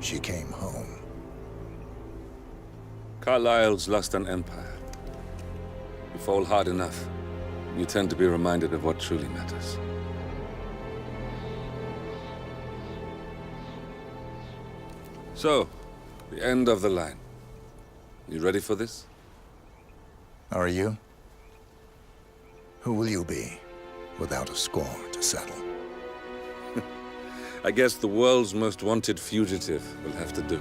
she came home. Carlyle's lost an empire. You fall hard enough, you tend to be reminded of what truly matters. So, the end of the line. You ready for this? Are you? Who will you be, without a score to settle? I guess the world's most wanted fugitive will have to do.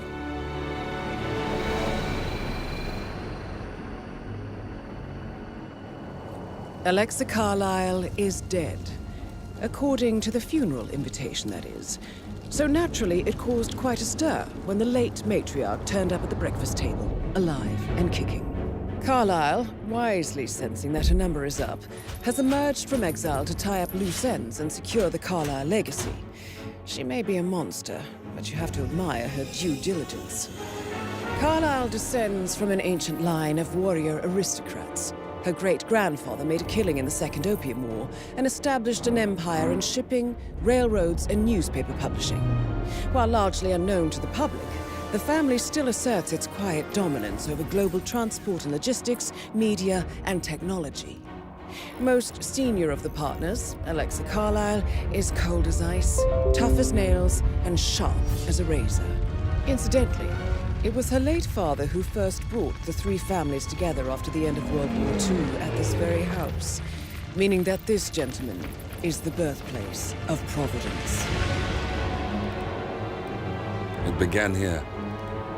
Alexa Carlyle is dead. According to the funeral invitation, that is. So naturally, it caused quite a stir when the late matriarch turned up at the breakfast table, alive and kicking. Carlyle, wisely sensing that her number is up, has emerged from exile to tie up loose ends and secure the Carlyle legacy. She may be a monster, but you have to admire her due diligence. Carlyle descends from an ancient line of warrior aristocrats. Her great-grandfather made a killing in the Second Opium War and established an empire in shipping, railroads, and newspaper publishing. While largely unknown to the public, the family still asserts its quiet dominance over global transport and logistics, media, and technology. Most senior of the partners, Alexa Carlyle, is cold as ice, tough as nails, and sharp as a razor. Incidentally, it was her late father who first brought the three families together after the end of World War II at this very house, meaning that this gentleman is the birthplace of Providence. It began here,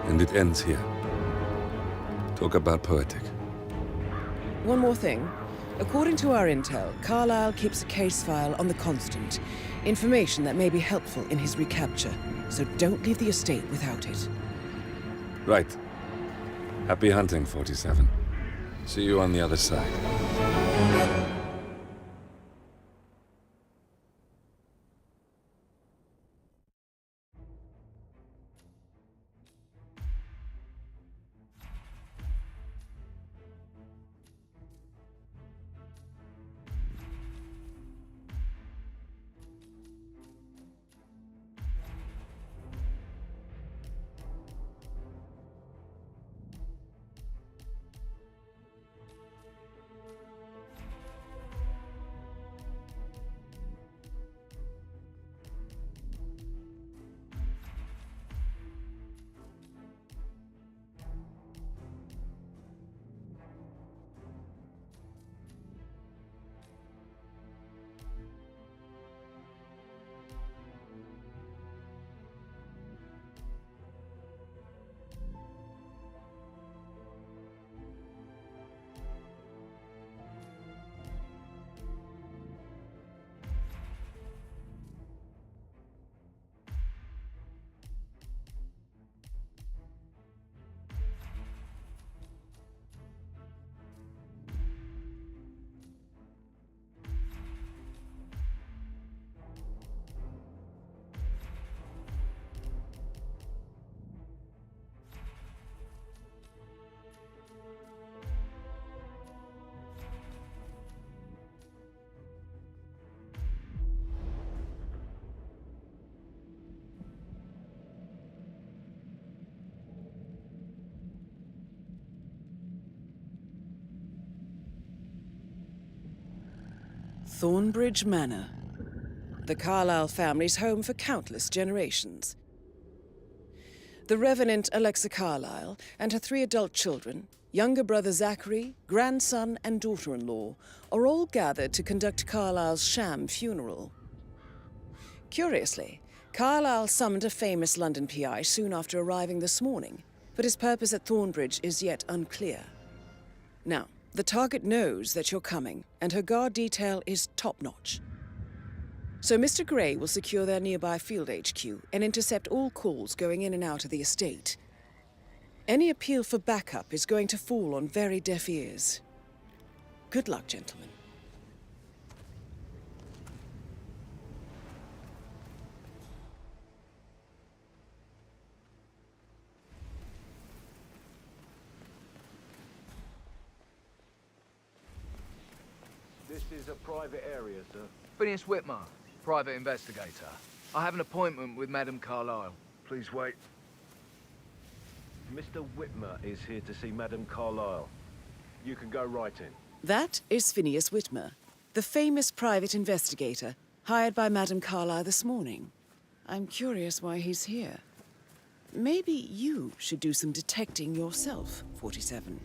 and it ends here. Talk about poetic. One more thing. According to our intel, Carlyle keeps a case file on the Constant. Information that may be helpful in his recapture, so don't leave the estate without it. Right. Happy hunting, 47. See you on the other side. Thornbridge Manor. The Carlyle family's home for countless generations. The Revenant Alexa Carlyle and her 3 adult children, younger brother Zachary, grandson, and daughter-in-law, are all gathered to conduct Carlyle's sham funeral. Curiously, Carlyle summoned a famous London PI soon after arriving this morning, but his purpose at Thornbridge is yet unclear. Now, the target knows that you're coming, and her guard detail is top-notch. So Mr. Gray will secure their nearby field HQ and intercept all calls going in and out of the estate. Any appeal for backup is going to fall on very deaf ears. Good luck, gentlemen. This is a private area, sir. Phineas Whitmer, private investigator. I have an appointment with Madame Carlyle. Please wait. Mr. Whitmer is here to see Madame Carlyle. You can go right in. That is Phineas Whitmer, the famous private investigator hired by Madame Carlyle this morning. I'm curious why he's here. Maybe you should do some detecting yourself, 47.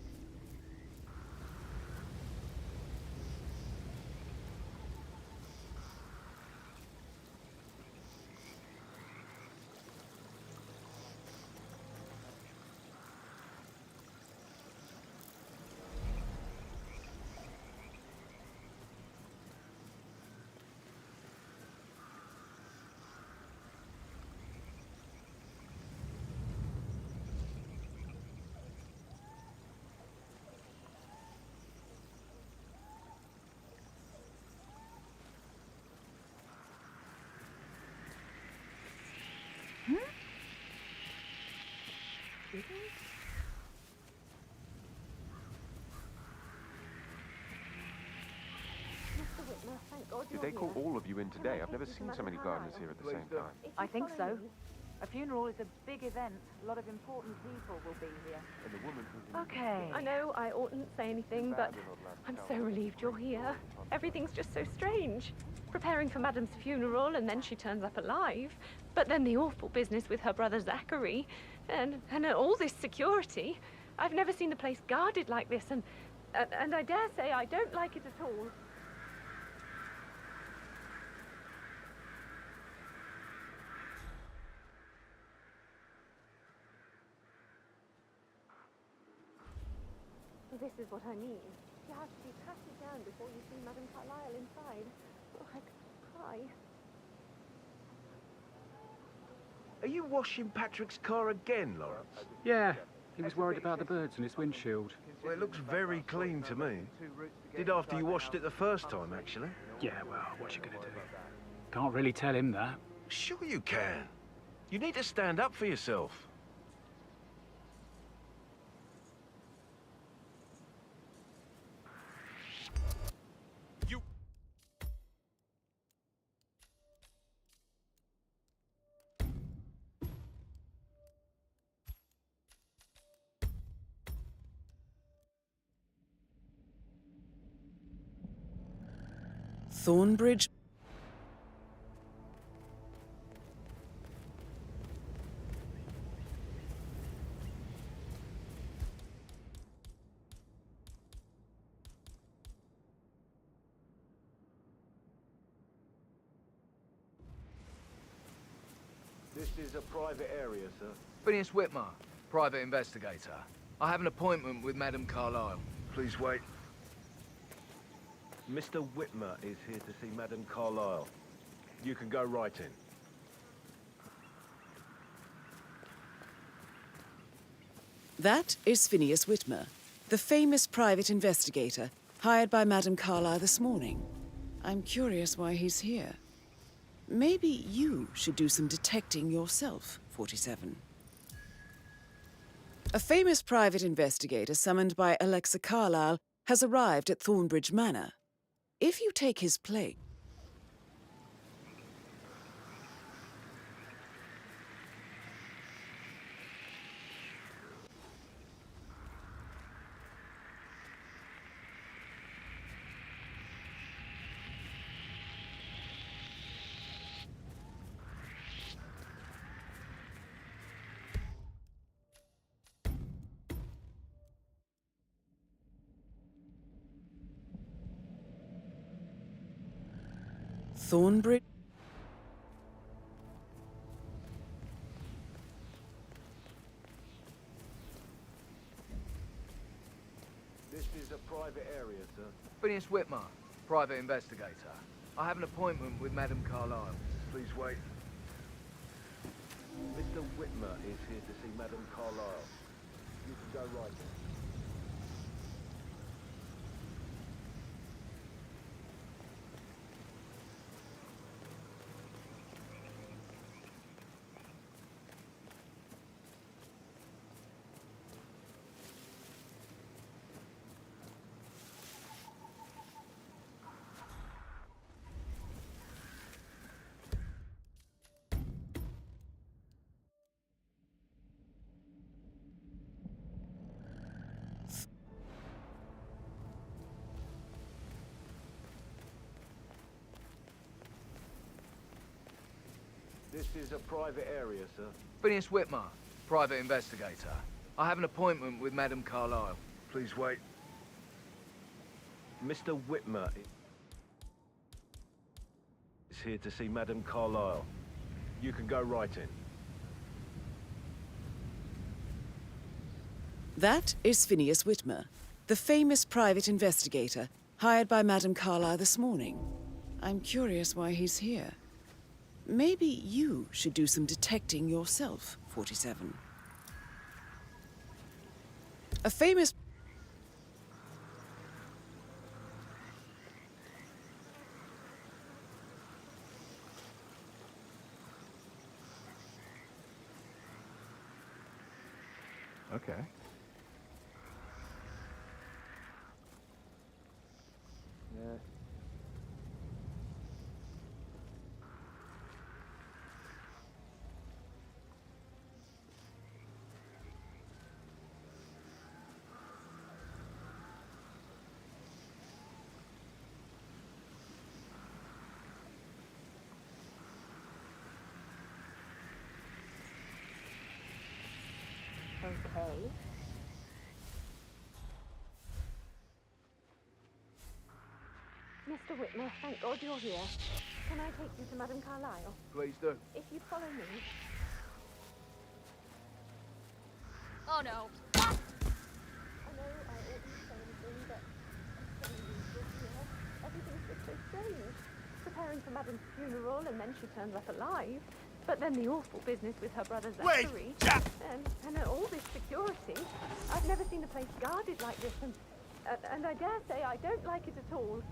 Did they call all of you in today? I've never seen so many gardeners here at the same time. I think so. A funeral is a big event. A lot of important people will be here. And the woman who's Okay. I know I oughtn't say anything, but I'm so relieved you're here. Everything's just so strange. Preparing for Madame's funeral, and then she turns up alive. But then the awful business with her brother Zachary, and all this security. I've never seen the place guarded like this, and I dare say I don't like it at all. This is what I mean. You have to be patted down before you see Madame Carlyle inside. Oh, I could cry. Are you washing Patrick's car again, Lawrence? Yeah, he was worried about the birds in his windshield. Well, it looks very clean to me. Did after you washed it the first time, actually. Yeah, well, what's you gonna do? Can't really tell him that. Sure you can. You need to stand up for yourself. Thornbridge? This is a private area, sir. Phineas Whitmer, private investigator. I have an appointment with Madame Carlyle. Please wait. Mr. Whitmer is here to see Madame Carlyle. You can go right in. That is Phineas Whitmer, the famous private investigator hired by Madame Carlyle this morning. I'm curious why he's here. Maybe you should do some detecting yourself, 47. A famous private investigator summoned by Alexa Carlyle has arrived at Thornbridge Manor. If you take his place... Thornbridge? This is a private area, sir. Phineas Whitmer, private investigator. I have an appointment with Madame Carlyle. Please wait. Mr. Whitmer is here to see Madame Carlyle. You can go right in. This is a private area, sir. Phineas Whitmer, private investigator. I have an appointment with Madame Carlyle. Please wait. Mr. Whitmer is here to see Madame Carlyle. You can go right in. That is Phineas Whitmer, the famous private investigator hired by Madame Carlyle this morning. I'm curious why he's here. Maybe you should do some detecting yourself, 47. A famous... Okay. Yeah. Okay. Mr. Whitmer, thank God you're here. Can I take you to Madame Carlyle? Please do. If you follow me... Oh no. I know I oughtn't say anything, but I'm so relieved you're here. Everything's just so strange. Preparing for Madame's funeral, and then she turns up alive. But then the awful business with her brother Zachary. And all this security. I've never seen a place guarded like this, and I dare say I don't like it at all.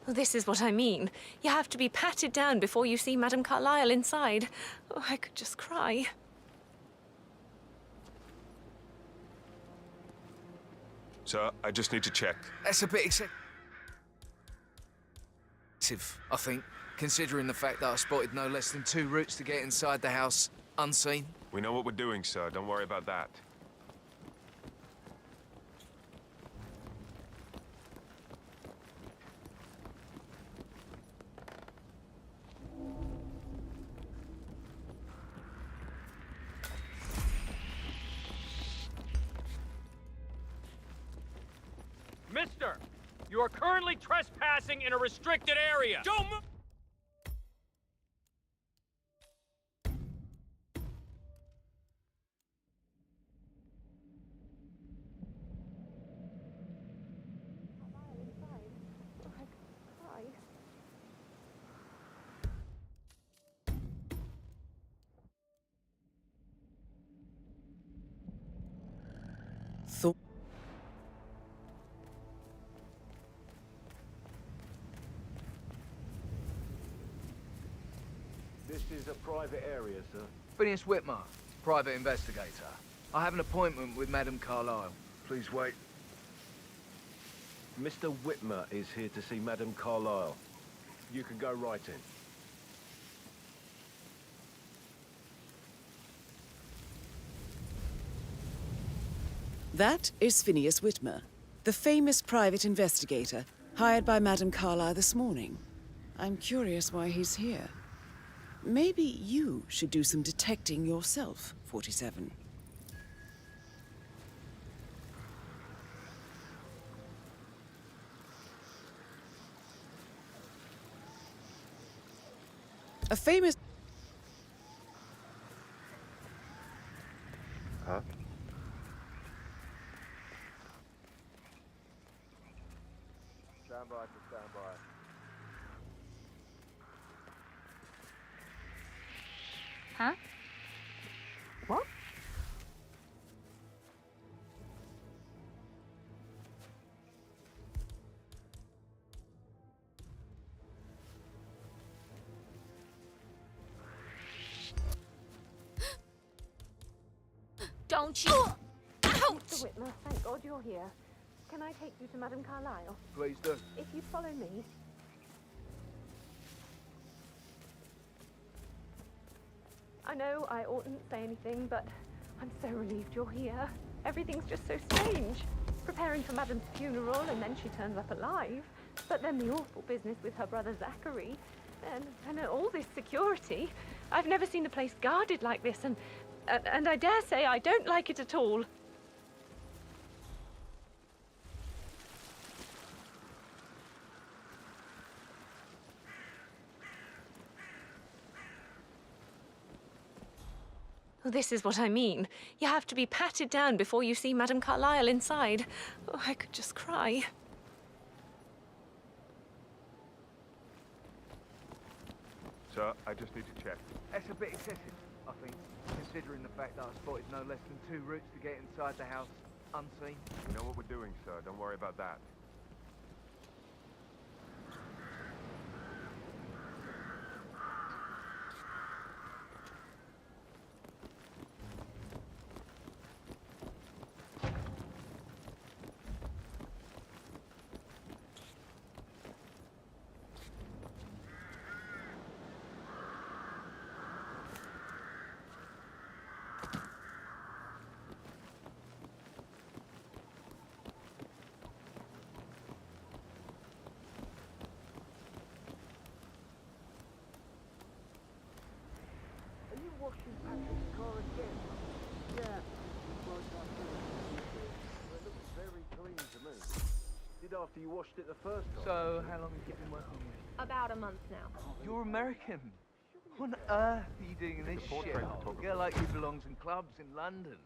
Well, this is what I mean. You have to be patted down before you see Madame Carlyle inside. Oh, I could just cry. Sir, I just need to check. That's a bit excessive, I think, considering the fact that I spotted no less than 2 routes to get inside the house unseen. We know what we're doing, sir. Don't worry about that. Mister, you are currently trespassing in a restricted area. Don't move! This is a private area, sir. Phineas Whitmer, private investigator. I have an appointment with Madame Carlyle. Please wait. Mr. Whitmer is here to see Madame Carlyle. You can go right in. That is Phineas Whitmer, the famous private investigator hired by Madame Carlyle this morning. I'm curious why he's here. Maybe you should do some detecting yourself, 47. A famous... Huh? Stand by to stand by. Huh? What? Don't you? Ouch! Mr. Whitmer, thank God you're here. Can I take you to Madame Carlyle? Please do. If you follow me... I know I oughtn't say anything, but I'm so relieved you're here. Everything's just so strange. Preparing for Madam's funeral, and then she turns up alive. But then the awful business with her brother Zachary. And all this security. I've never seen the place guarded like this, and I dare say I don't like it at all. Oh, this is what I mean. You have to be patted down before you see Madame Carlyle inside. Oh, I could just cry. Sir, I just need to check. That's a bit excessive, I think, considering the fact that I spotted no less than 2 routes to get inside the house unseen. You know what we're doing, sir. Don't worry about that. Washing Patrick's car again? Yeah. Well, it looks very clean to me. Did after you washed it the first time? So, how long have you been working here? About a month now. You're American. What on earth are you doing in this shit? A girl like you belongs in clubs in London.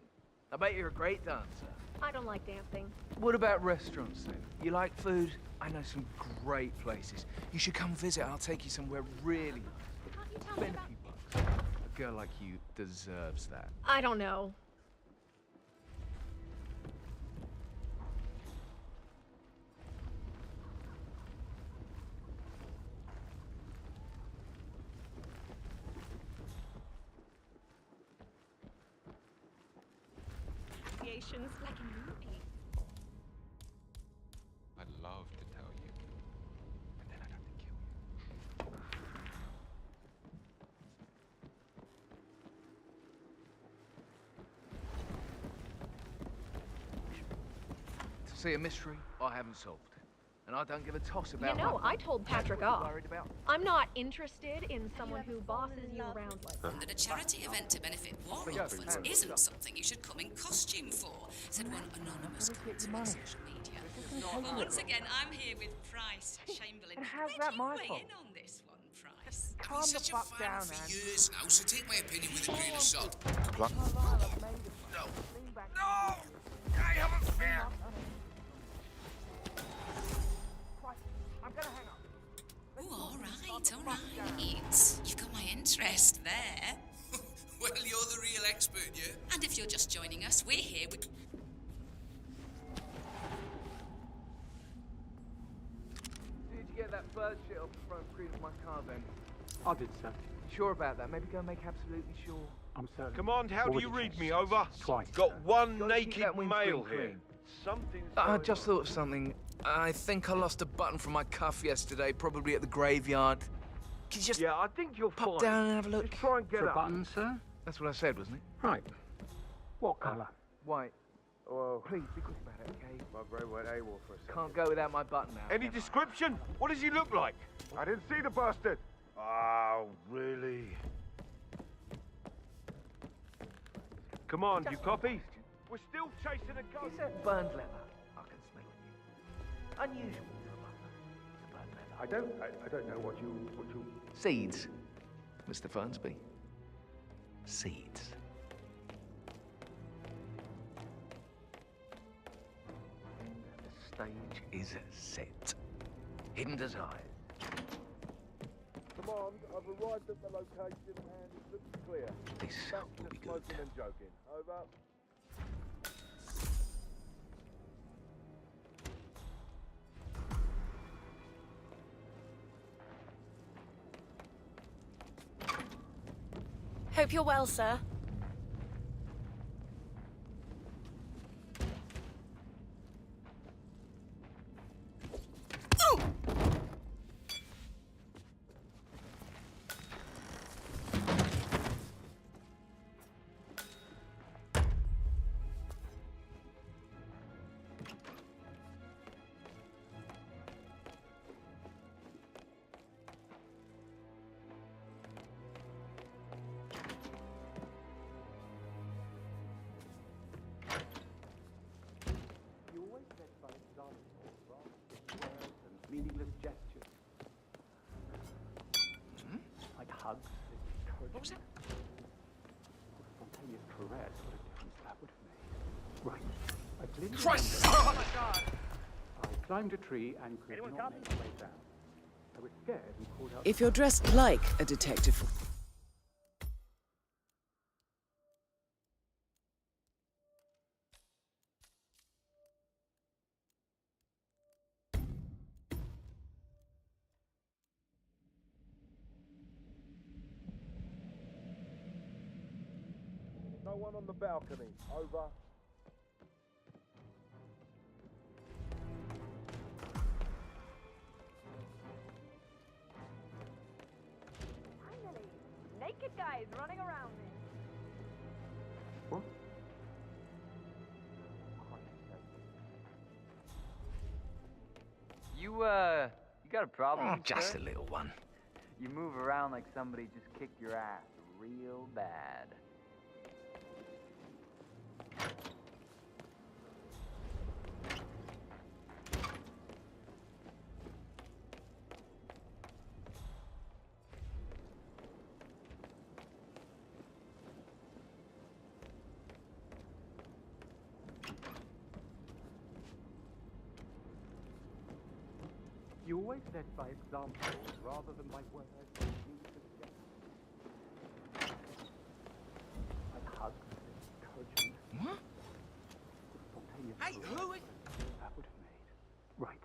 I bet you're a great dancer. I don't like dancing. What about restaurants then? You like food? I know some great places. You should come visit. I'll take you somewhere really nice. Can't you tell me Spend about... a few bucks. A girl like you deserves that. I don't know. Like a movie. I'd love to tell you, and then I'd have to kill you. To see a mystery I haven't solved. And I don't give a toss about You know, what I told Patrick what off. you're worried about. I'm not interested in someone who bosses you around like that. That a charity event to benefit war orphans isn't something you should come in costume for, said one anonymous comment to my social media. Well, once again, I'm here with Price, Chamberlain. And how's Where that do my you weigh fault? in on this one, Price? Calm the fuck down, man. For years now, so take my opinion with a grain of salt. No! No! I have a fear! I'm gonna hang up. Oh, all right. You've got my interest there. Well, you're the real expert, yeah? And if you're just joining us, we're here with... Did you get that bird shit off the front screen of my car then? I did, sir. Sure about that? Maybe go make absolutely sure. I'm certain. Command, how do you read me? Over. Twice. Got one Gotta keep naked that windscreen male here. clean. Something's I going just on. thought of something. I think I lost a button from my cuff yesterday, probably at the graveyard. Can you just Yeah, I think you'll pop find. down and have a look? Just try and get For a up. button, sir? That's what I said, wasn't it? Right. What colour? White. Well, Please, be quick about it, okay? my brain went AWOL for a second. Can't go without my button now. Any description? What does he look like? I didn't see the bastard. Oh, really? Command, you copy? We're still chasing a ghost. Is that burned leather? I can smell it. Unusual for a butler. It's burned leather. I don't know what you... Seeds, Mr. Fernsby. Seeds. The stage is set. Hidden desire. Command, I've arrived at the location and it looks clear. This will be good. Smoking and joking. Over. Hope you're well, sir. hugs, encouragement. What was that? Spontaneous caress, what a difference that would have made. Right. I clearly Christ! remember- Oh my God! I climbed a tree and could Anyone not copy? make my way down. I was scared and called out. If you're dressed like a detective... No one on the balcony. Over. Finally, naked guys running around me. What? You got a problem? Just sir? a little one. You move around like somebody just kicked your ass real bad. You always led by example rather than by words. I'd hug, encouragement. What? Spontaneous Hey, caress, who is... that would have made. Right.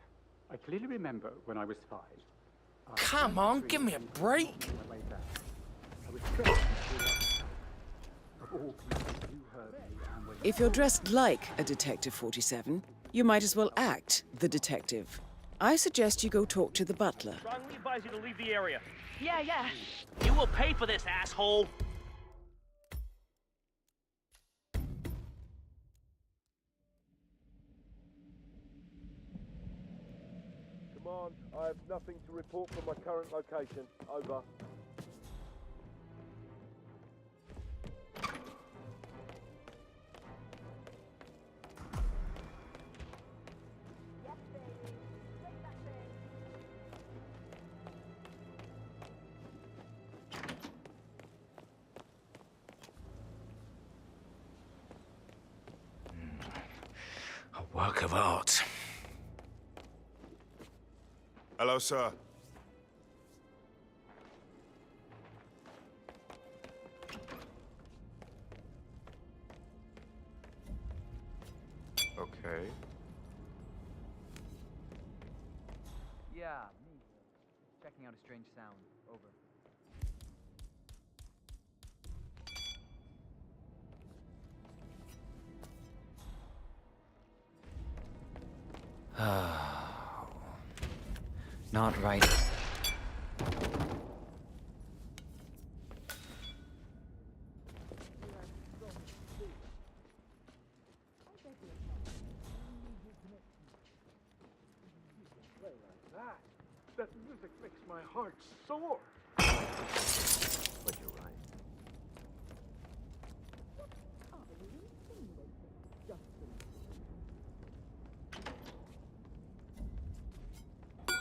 I clearly remember when I was 5. I Come climbed a on, tree give me a and could break. not make my way down. I was scared and called out. Of all people, you heard me and were... If you're dressed like a Detective 47, you might as well act the detective. I suggest you go talk to the butler. Strongly advise you to leave the area. Yeah, yeah. You will pay for this, asshole! Command, I have nothing to report from my current location. Over. Yes, baby. Take that thing. A work of art. Hello, sir. Okay. Yeah, me. Checking out a strange sound. Over. Not right. That music makes my heart sore. But you're right.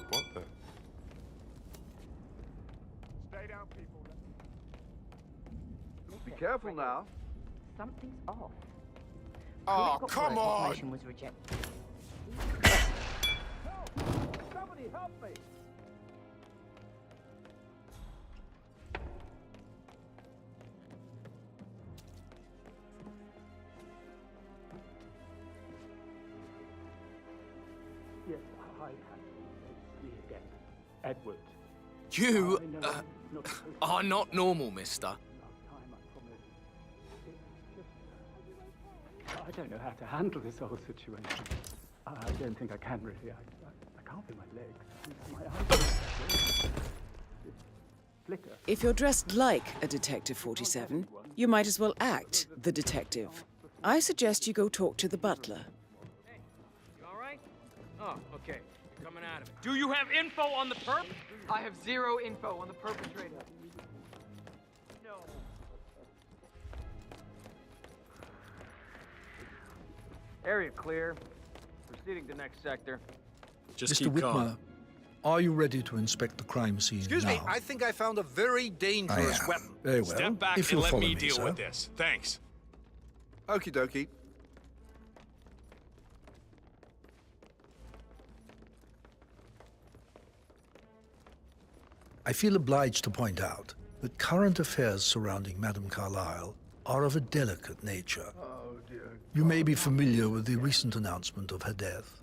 What the? Stay down, people. Be careful now. Something's off. Oh, come on! Motion was rejected. Somebody help me! Yes, I had me again. Edward. You I know I'm not supposed to- are not normal, mister. Last time, I promise. It's just... I don't know how to handle this whole situation. I don't think I can really. I can't feel my legs. My eyes flicker. If you're dressed like a Detective 47, you might as well act the detective. I suggest you go talk to the butler. Hey, you alright? Oh, okay. You're coming out of it. Do you have info on the perp? I have 0 info on the perpetrator. No. Area clear. Proceeding to next sector. Just Mr. Whitmer, Are you ready to inspect the crime scene Excuse now? me, I think I found a very dangerous weapon. Very well. Step back if and you'll let follow me deal sir. with this. Thanks. Okie dokie. I feel obliged to point out that current affairs surrounding Madame Carlyle are of a delicate nature. Oh, dear. You may be familiar with the recent announcement of her death.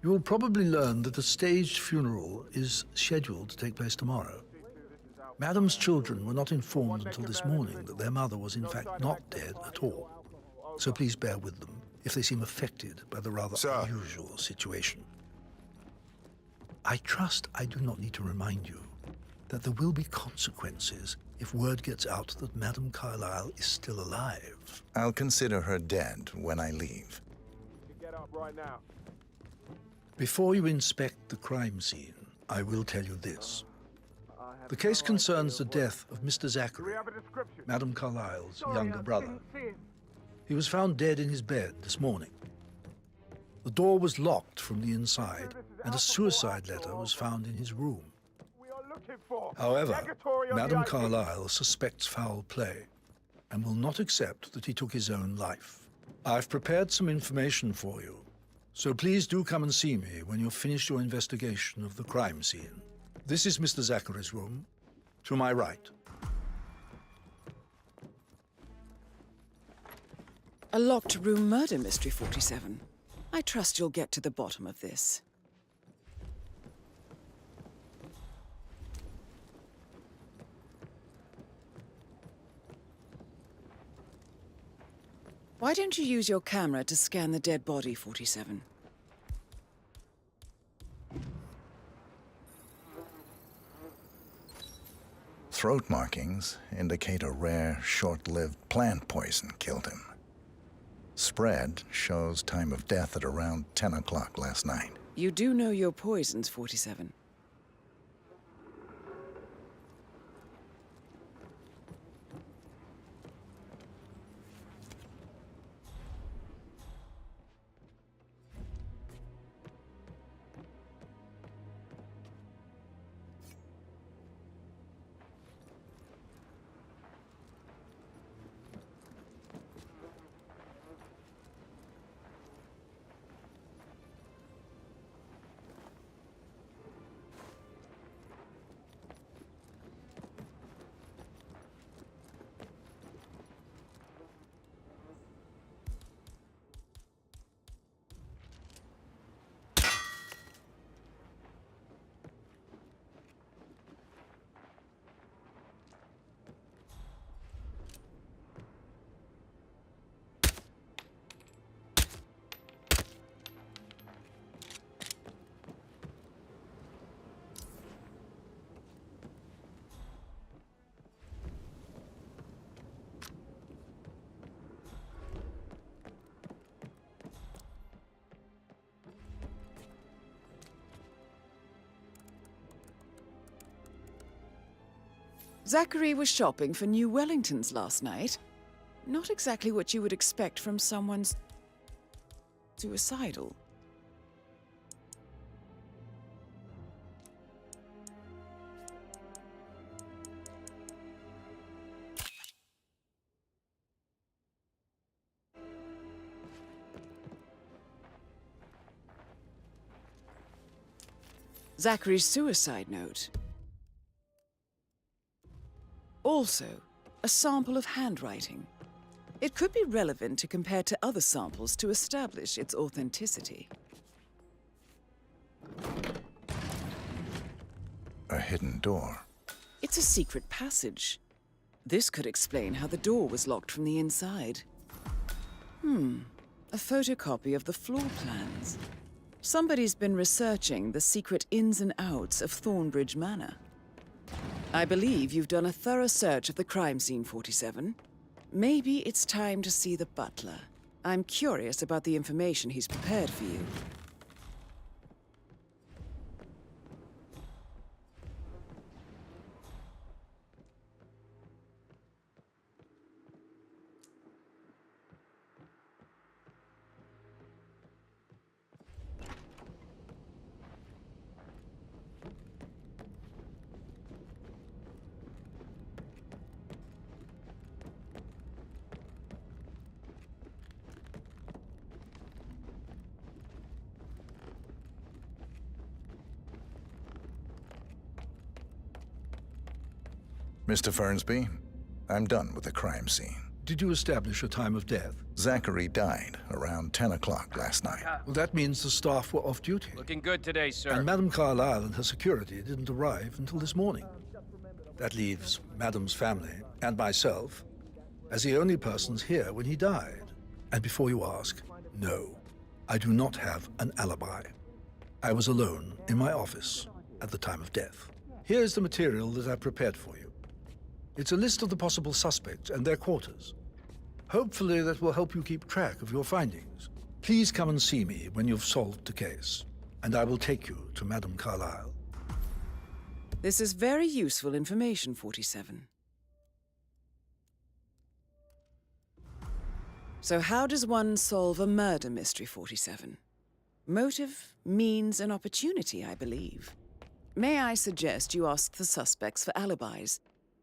You will probably learn that a staged funeral is scheduled to take place tomorrow. Madame's children were not informed until this morning that their mother was in fact not dead at all. So please bear with them if they seem affected by the rather unusual situation. I trust I do not need to remind you that there will be consequences if word gets out that Madame Carlyle is still alive. I'll consider her dead when I leave. Get up right now. Before you inspect the crime scene, I will tell you this. The case concerns the death of Mr. Zachary, Madame Carlyle's younger brother. He was found dead in his bed this morning. The door was locked from the inside, and a suicide letter was found in his room. However, Madame Carlyle suspects foul play and will not accept that he took his own life. I've prepared some information for you, so please do come and see me when you've finished your investigation of the crime scene. This is Mr. Zachary's room, to my right. A locked room murder mystery, 47. I trust you'll get to the bottom of this. Why don't you use your camera to scan the dead body, 47? Throat markings indicate a rare, short-lived plant poison killed him. Spread shows time of death at around 10 o'clock last night. You do know your poisons, 47. Zachary was shopping for new Wellingtons last night. Not exactly what you would expect from someone suicidal. Zachary's suicide note. Also, a sample of handwriting. It could be relevant to compare to other samples to establish its authenticity. A hidden door. It's a secret passage. This could explain how the door was locked from the inside. A photocopy of the floor plans. Somebody's been researching the secret ins and outs of Thornbridge Manor. I believe you've done a thorough search of the crime scene, 47. Maybe it's time to see the butler. I'm curious about the information he's prepared for you. Mr. Fernsby, I'm done with the crime scene. Did you establish a time of death? Zachary died around 10 o'clock last night. Well, that means the staff were off duty. Looking good today, sir. And Madame Carlyle and her security didn't arrive until this morning. That leaves Madame's family and myself as the only persons here when he died. And before you ask, no, I do not have an alibi. I was alone in my office at the time of death. Here's the material that I've prepared for you. It's a list of the possible suspects and their quarters. Hopefully that will help you keep track of your findings. Please come and see me when you've solved the case, and I will take you to Madame Carlyle. This is very useful information, 47. So how does one solve a murder mystery, 47? Motive, means, and opportunity, I believe. May I suggest you ask the suspects for alibis?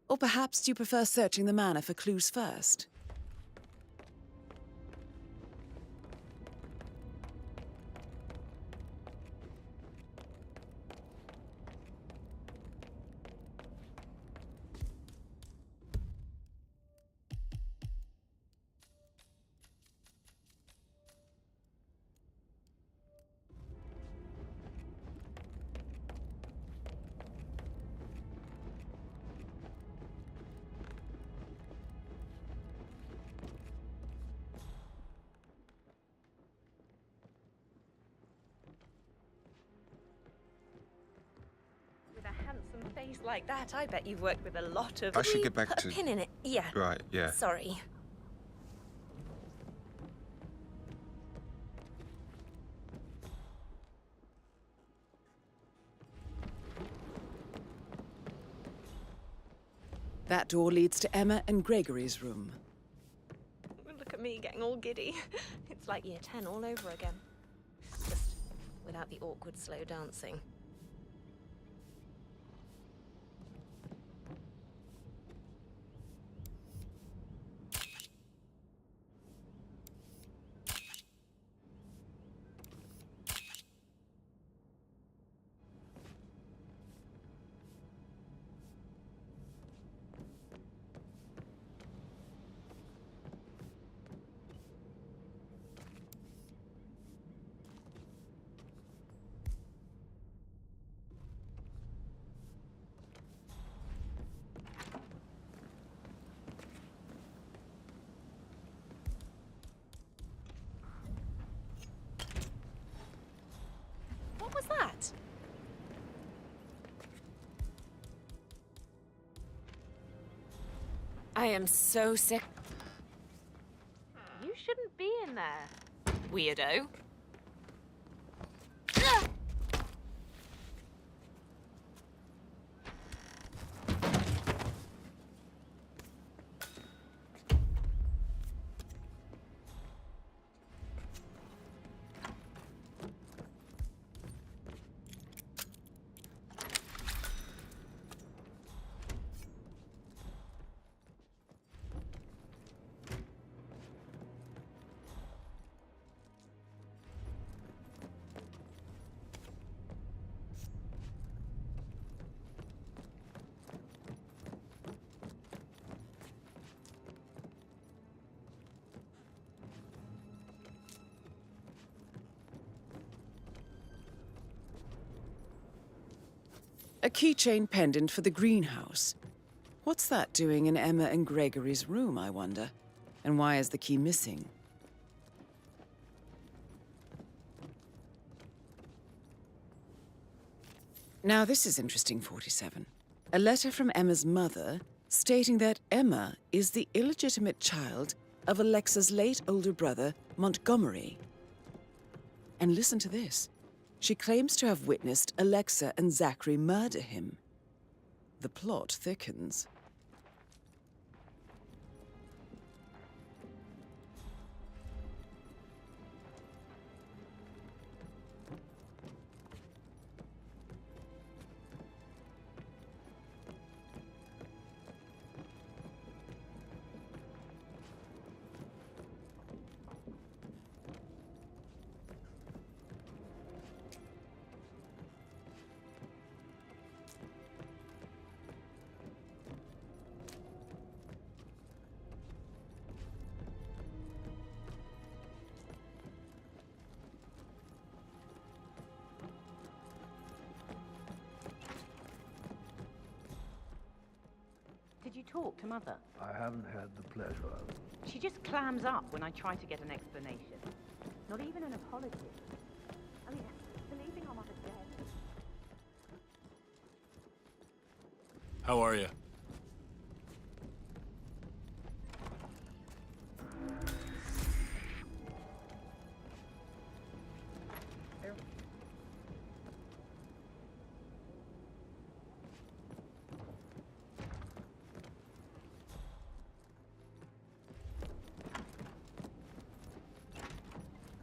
Or perhaps you prefer searching the manor for clues first? Face like that, I bet you've worked with a lot of... I should get back Put to... a pin in it. Yeah. Right, yeah. Sorry. That door leads to Emma and Gregory's room. Look at me getting all giddy. It's like year 10 all over again. Just without the awkward slow dancing. What was that? I am so sick. You shouldn't be in there, weirdo. A keychain pendant for the greenhouse. What's that doing in Emma and Gregory's room, I wonder? And why is the key missing? Now this is interesting, 47. A letter from Emma's mother stating that Emma is the illegitimate child of Alexa's late older brother, Montgomery. And listen to this. She claims to have witnessed Alexa and Zachary murder him. The plot thickens. talk to Mother? I haven't had the pleasure. She just clams up when I try to get an explanation. Not even an apology. I mean, believing our mother's dead. How are you?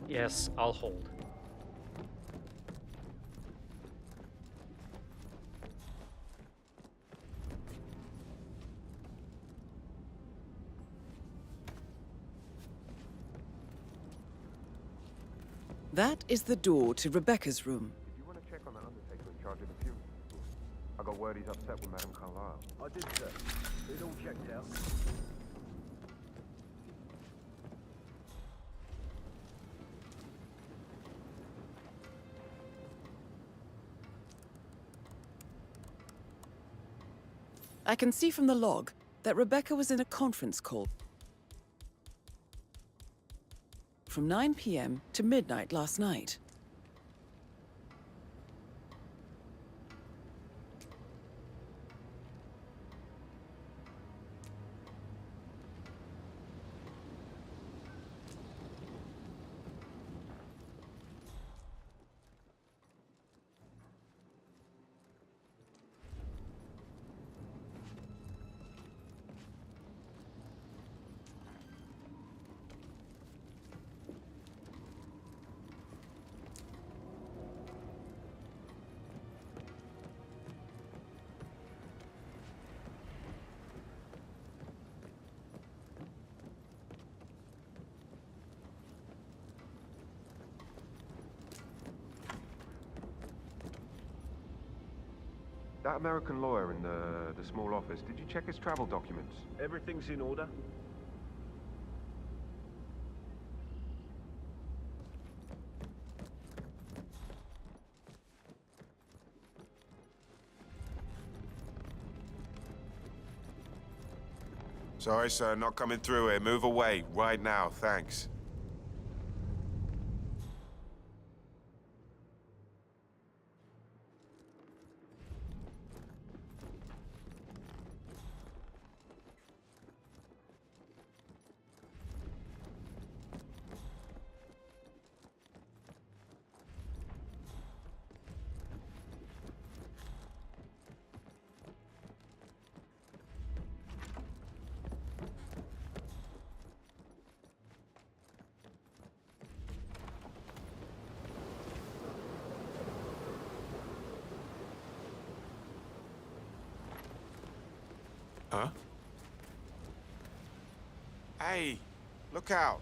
Yes, I'll hold. That is the door to Rebecca's room. If you want to check on the undertaker in charge of the funeral, I got word he's upset with Madame Carlyle. I did, sir. It all checked out. I can see from the log that Rebecca was in a conference call from 9 p.m. to midnight last night. That American lawyer in the small office, did you check his travel documents? Everything's in order. Sorry, sir, not coming through here. Move away, right now, thanks. Huh? Hey, look out.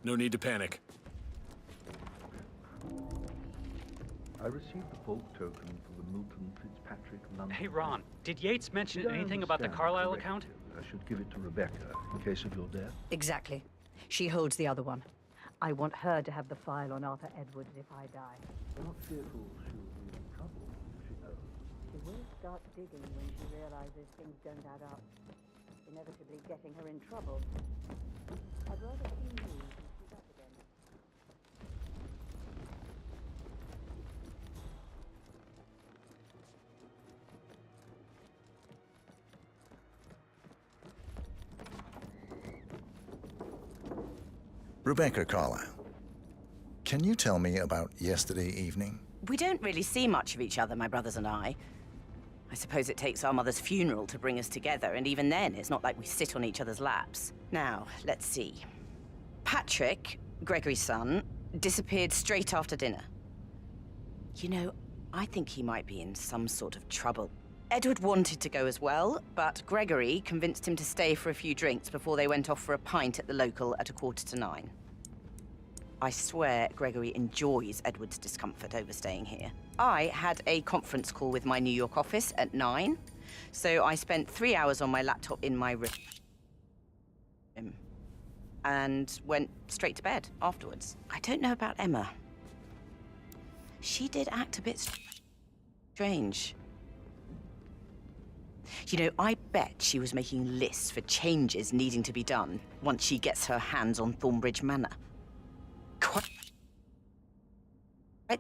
No need to panic. I received the bulk token for the Milton Fitzpatrick London. Hey, Ron, did Yates mention Did I anything about the understand Carlyle correctly account? that I should give it to Rebecca in case of your death. Exactly. She holds the other one. I want her to have the file on Arthur Edwards if I die. You're not fearful she'll be in trouble if she knows. She will start digging when she realizes things don't add up, inevitably getting her in trouble. I'd rather see you than see that again. Rebecca Carlyle, can you tell me about yesterday evening? We don't really see much of each other, my brothers and I. I suppose it takes our mother's funeral to bring us together, and even then, it's not like we sit on each other's laps. Now, let's see. Patrick, Gregory's son, disappeared straight after dinner. You know, I think he might be in some sort of trouble. Edward wanted to go as well, but Gregory convinced him to stay for a few drinks before they went off for a pint at the local at 9:15. I swear Gregory enjoys Edward's discomfort over staying here. I had a conference call with my New York office at 9, so I spent 3 hours on my laptop in my room and went straight to bed afterwards. I don't know about Emma. She did act a bit strange. You know, I bet she was making lists for changes needing to be done once she gets her hands on Thornbridge Manor. Quite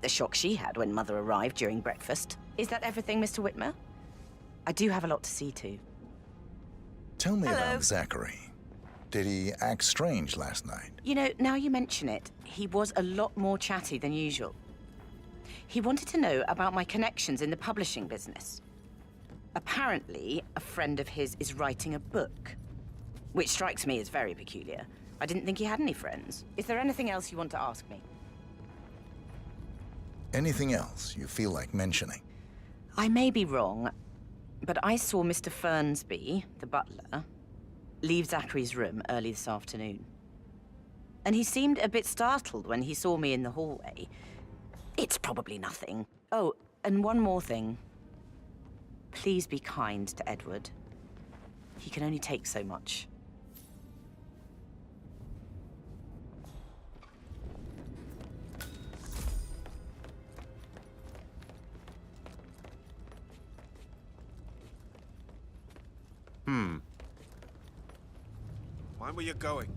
the shock she had when Mother arrived during breakfast. Is that everything, Mr. Whitmer? I do have a lot to see to. Tell me about Zachary. Did he act strange last night? You know, now you mention it, he was a lot more chatty than usual. He wanted to know about my connections in the publishing business. Apparently, a friend of his is writing a book, which strikes me as very peculiar. I didn't think he had any friends. Is there anything else you want to ask me? Anything else you feel like mentioning? I may be wrong, but I saw Mr. Fernsby, the butler, leave Zachary's room early this afternoon. And he seemed a bit startled when he saw me in the hallway. It's probably nothing. Oh, and one more thing. Please be kind to Edward. He can only take so much. Mind where you're going.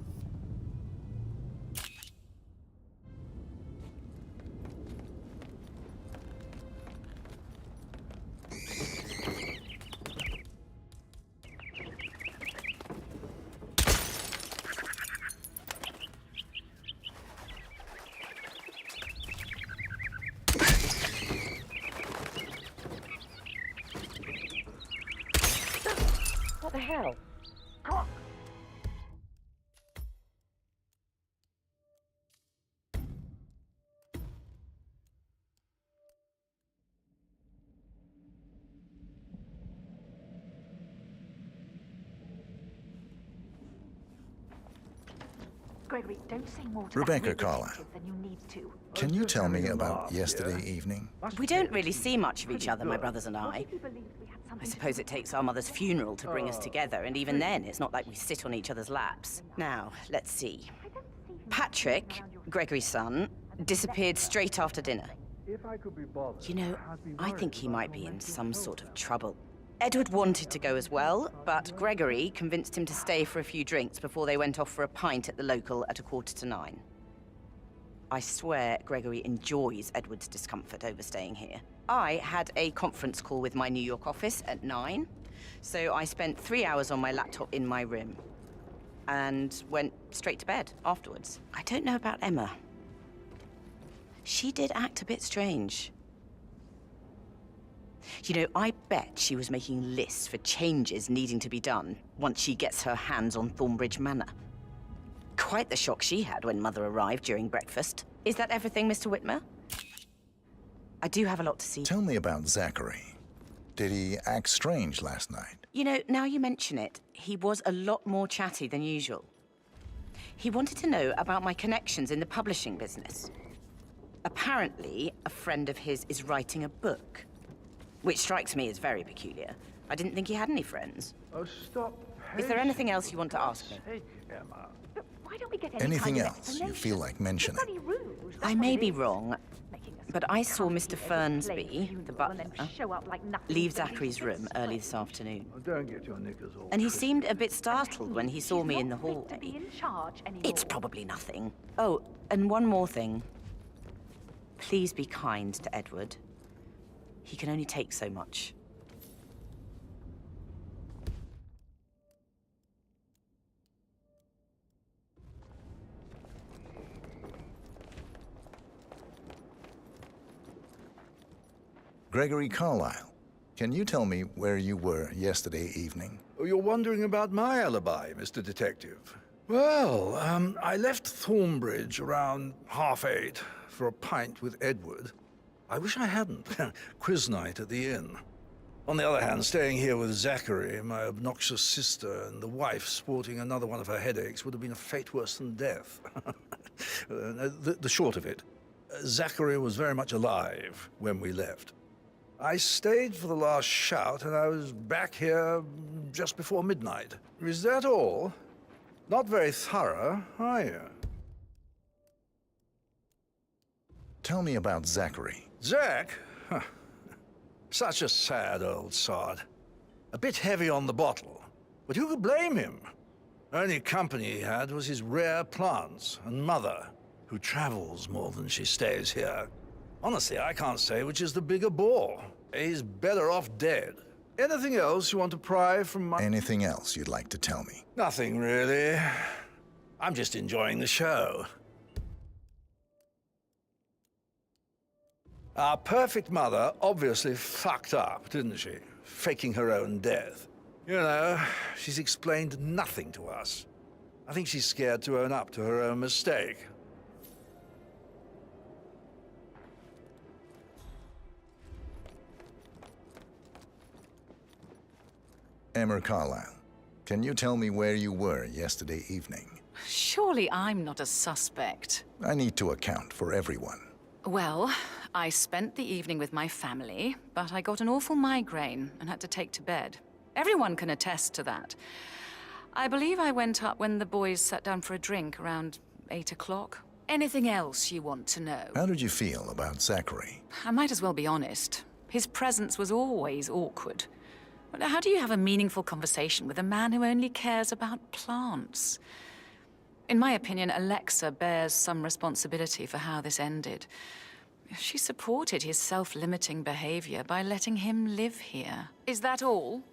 What the hell? Gregory, don't say more to Rebecca that Carlyle. than you need to. Can you tell me about yesterday evening? We don't really see much of each other, my brothers and I. I suppose it takes our mother's funeral to bring us together, and even then, it's not like we sit on each other's laps. Now, let's see. Patrick, Gregory's son, disappeared straight after dinner. If I could be bothered, You know, I'd be I worried think he about might your be in mental some health. sort of trouble. Edward wanted to go as well, but Gregory convinced him to stay for a few drinks before they went off for a pint at the local at 9:15. I swear Gregory enjoys Edward's discomfort over staying here. I had a conference call with my New York office at 9, so I spent 3 hours on my laptop in my room and went straight to bed afterwards. I don't know about Emma. She did act a bit strange. You know, I bet she was making lists for changes needing to be done once she gets her hands on Thornbridge Manor. Quite the shock she had when Mother arrived during breakfast. Is that everything, Mr. Whitmer? I do have a lot to see. Tell me about Zachary. Did he act strange last night? You know, now you mention it, he was a lot more chatty than usual. He wanted to know about my connections in the publishing business. Apparently, a friend of his is writing a book, which strikes me as very peculiar. I didn't think he had any friends. Oh, stop. Is there anything else you want to ask me? Hey, Emma. Why don't we get any Anything kind of else you feel like It's mentioning? bloody rude. I may be wrong, but I saw Mr. Fernsby, the butler, Show up like nothing. leave Zachary's room early this afternoon. Oh, don't get your knickers all And he twisted. seemed a bit startled when he saw me in the Not fit to hallway. be in charge anymore. It's probably nothing. Oh, and one more thing. Please be kind to Edward. He can only take so much. Gregory Carlyle. Can you tell me where you were yesterday evening? Oh, you're wondering about my alibi, Mr. Detective. Well, I left Thornbridge around 8:30 for a pint with Edward. I wish I hadn't. Quiz night at the inn. On the other hand, staying here with Zachary, my obnoxious sister, and the wife sporting another one of her headaches would have been a fate worse than death. The short of it, Zachary was very much alive when we left. I stayed for the last shout, and I was back here just before midnight. Is that all? Not very thorough, are you? Tell me about Zachary. Zach? Huh. Such a sad old sod. A bit heavy on the bottle, but who could blame him? Only company he had was his rare plants and mother, who travels more than she stays here. Honestly, I can't say which is the bigger bore. He's better off dead. Anything else you want to pry from my... Anything else you'd like to tell me? Nothing, really. I'm just enjoying the show. Our perfect mother obviously fucked up, didn't she? Faking her own death. You know, she's explained nothing to us. I think she's scared to own up to her own mistake. Emma Carlyle, can you tell me where you were yesterday evening? Surely I'm not a suspect. I need to account for everyone. Well, I spent the evening with my family, but I got an awful migraine and had to take to bed. Everyone can attest to that. I believe I went up when the boys sat down for a drink around 8 o'clock. Anything else you want to know? How did you feel about Zachary? I might as well be honest. His presence was always awkward. How do you have a meaningful conversation with a man who only cares about plants? In my opinion, Alexa bears some responsibility for how this ended. She supported his self-limiting behavior by letting him live here. Is that all?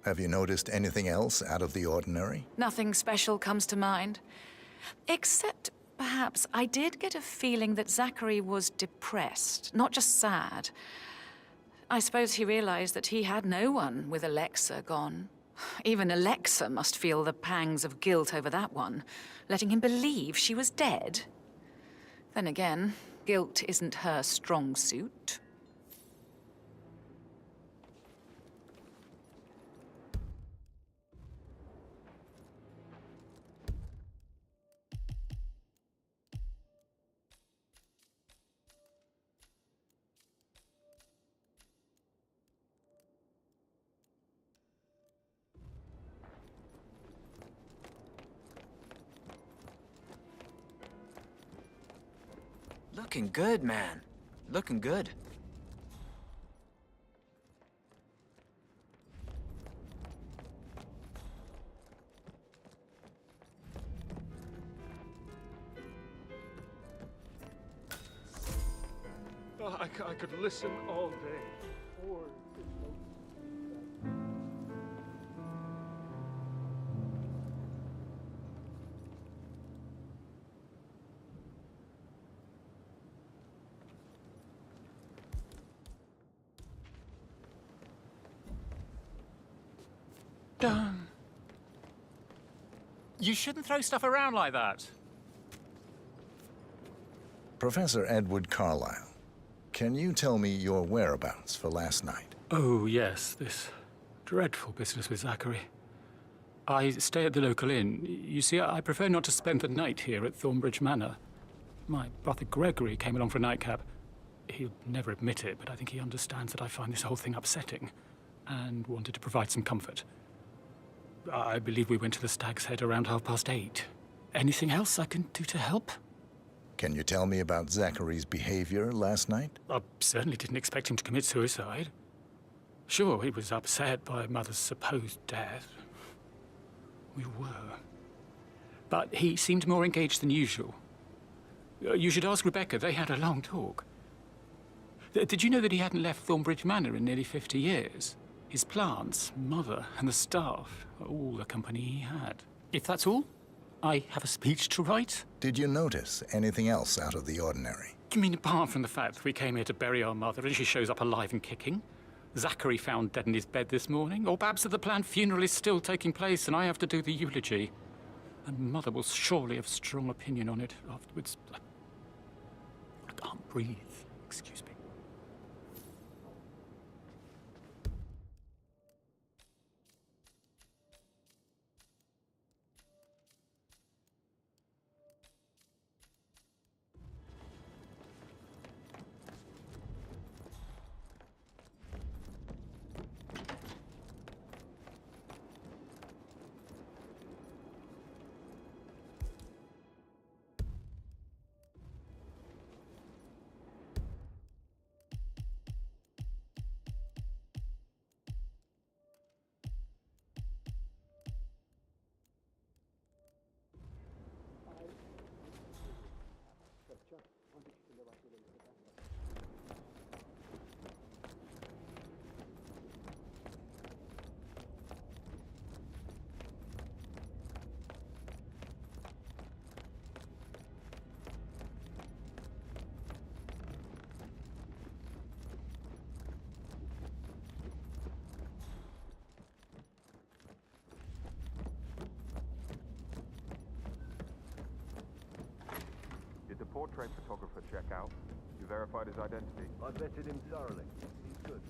Have you noticed anything else out of the ordinary? Nothing special comes to mind. Except, perhaps, I did get a feeling that Zachary was depressed, not just sad. I suppose he realized that he had no one with Alexa gone. Even Alexa must feel the pangs of guilt over that one, letting him believe she was dead. Then again, guilt isn't her strong suit. Looking good, man. Looking good. Oh, I could listen all day. Or You shouldn't throw stuff around like that. Professor Edward Carlyle, can you tell me your whereabouts for last night? Oh, yes, this dreadful business with Zachary. I stay at the local inn. You see, I prefer not to spend the night here at Thornbridge Manor. My brother Gregory came along for a nightcap. He'll never admit it, but I think he understands that I find this whole thing upsetting and wanted to provide some comfort. I believe we went to the Stag's Head around 8:30. Anything else I can do to help? Can you tell me about Zachary's behavior last night? I certainly didn't expect him to commit suicide. Sure, he was upset by Mother's supposed death. We were. But he seemed more engaged than usual. You should ask Rebecca. They had a long talk. Did you know that he hadn't left Thornbridge Manor in nearly 50 years? His plants, Mother, and the staff are all the company he had. If that's all, I have a speech to write. Did you notice anything else out of the ordinary? You mean apart from the fact that we came here to bury our mother and she shows up alive and kicking? Zachary found dead in his bed this morning? Or perhaps that the planned funeral is still taking place and I have to do the eulogy? And Mother will surely have a strong opinion on it afterwards. I can't breathe. Excuse me. portrait photographer check out? You verified his identity? I vetted him thoroughly. He's good.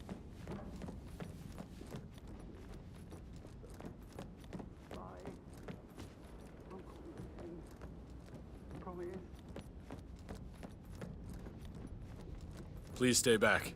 Bye. Uncle, promise. Please stay back.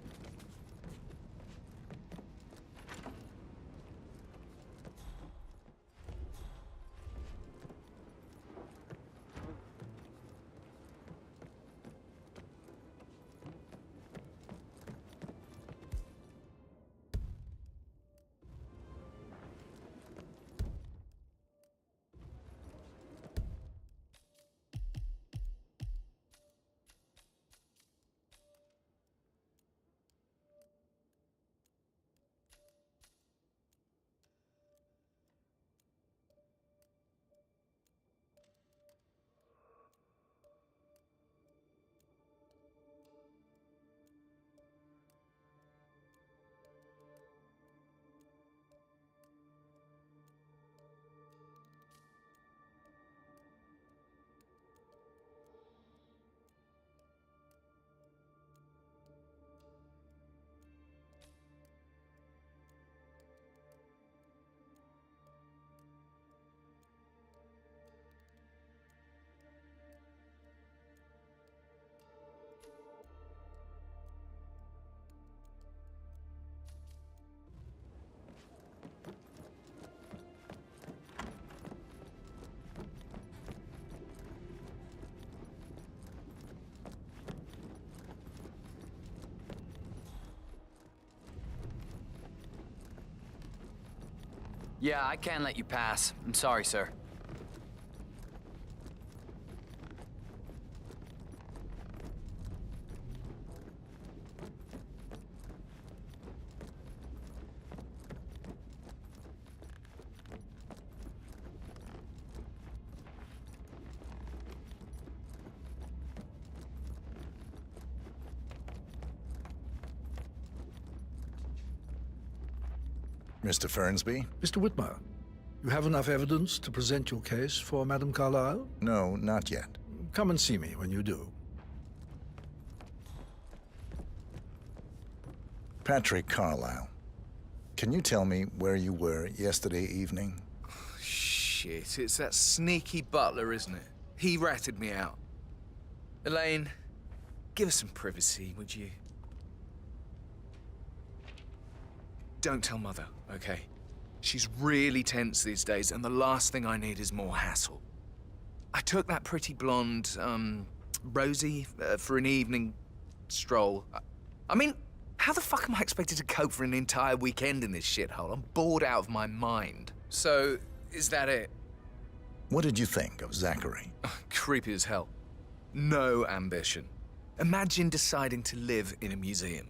Yeah, I can let you pass. I'm sorry, sir. Mr. Fernsby? Mr. Whitmer, you have enough evidence to present your case for Madame Carlyle? No, not yet. Come and see me when you do. Patrick Carlyle, can you tell me where you were yesterday evening? Shit, it's that sneaky butler, isn't it? He ratted me out. Elaine, give us some privacy, would you? Don't tell Mother, okay? She's really tense these days, and the last thing I need is more hassle. I took that pretty blonde, Rosie, for an evening stroll. I mean, how the fuck am I expected to cope for an entire weekend in this shithole? I'm bored out of my mind. So, is that it? What did you think of Zachary? Creepy as hell. No ambition. Imagine deciding to live in a museum.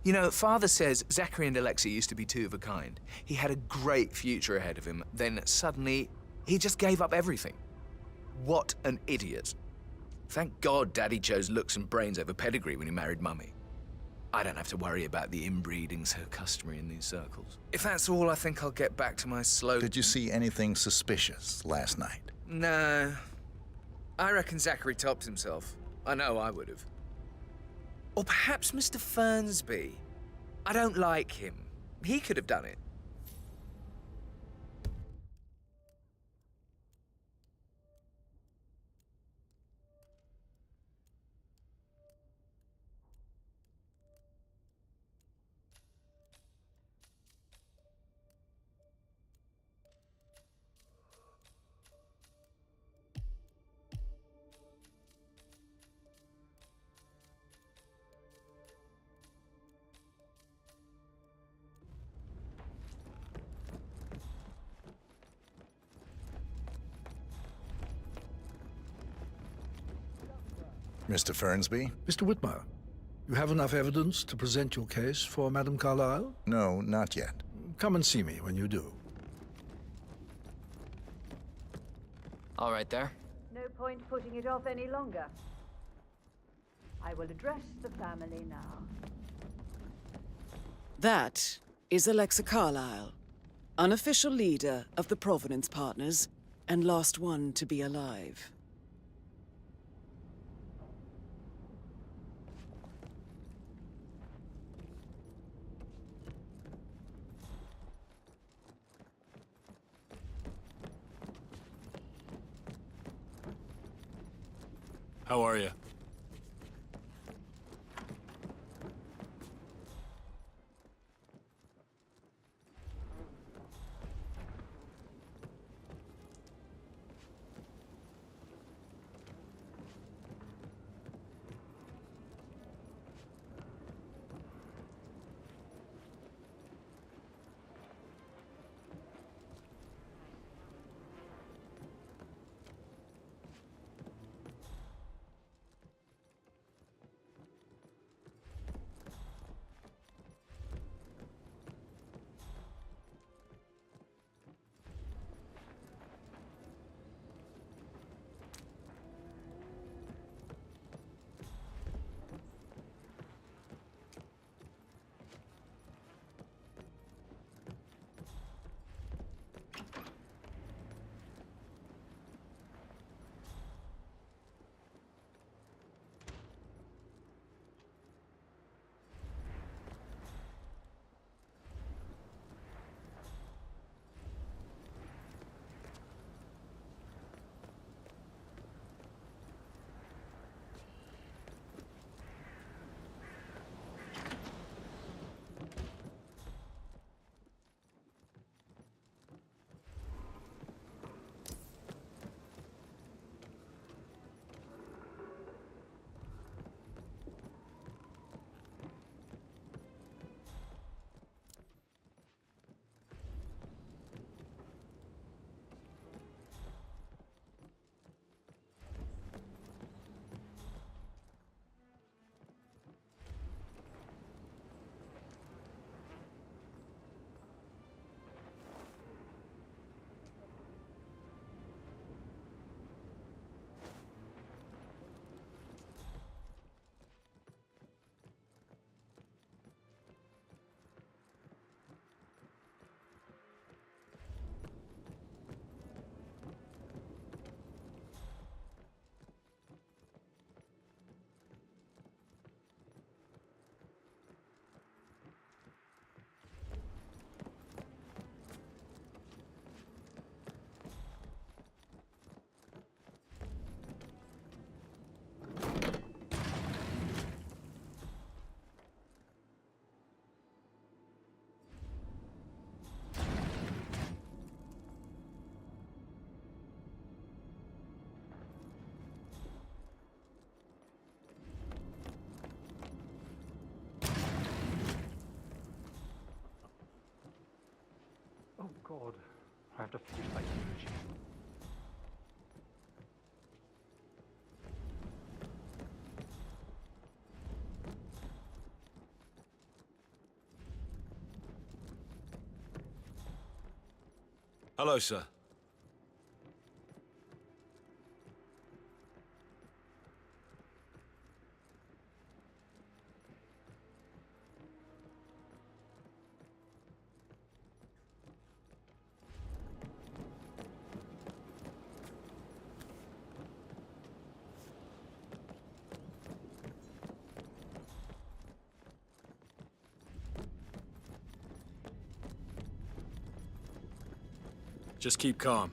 You know, Father says Zachary and Alexei used to be two of a kind. He had a great future ahead of him, then suddenly, he just gave up everything. What an idiot. Thank God Daddy chose looks and brains over pedigree when he married Mummy. I don't have to worry about the inbreeding so customary in these circles. If that's all, I think I'll get back to my slow... Did you see anything suspicious last night? No. I reckon Zachary topped himself. I know I would have. Or perhaps Mr. Fernsby. I don't like him. He could have done it. Mr. Fernsby? Mr. Whitmer, you have enough evidence to present your case for Madame Carlyle? No, not yet. Come and see me when you do. All right there. No point putting it off any longer. I will address the family now. That is Alexa Carlyle, unofficial leader of the Provenance Partners and last one to be alive. How are you? Oh, God. I have to finish my speech. Hello, sir. Just keep calm.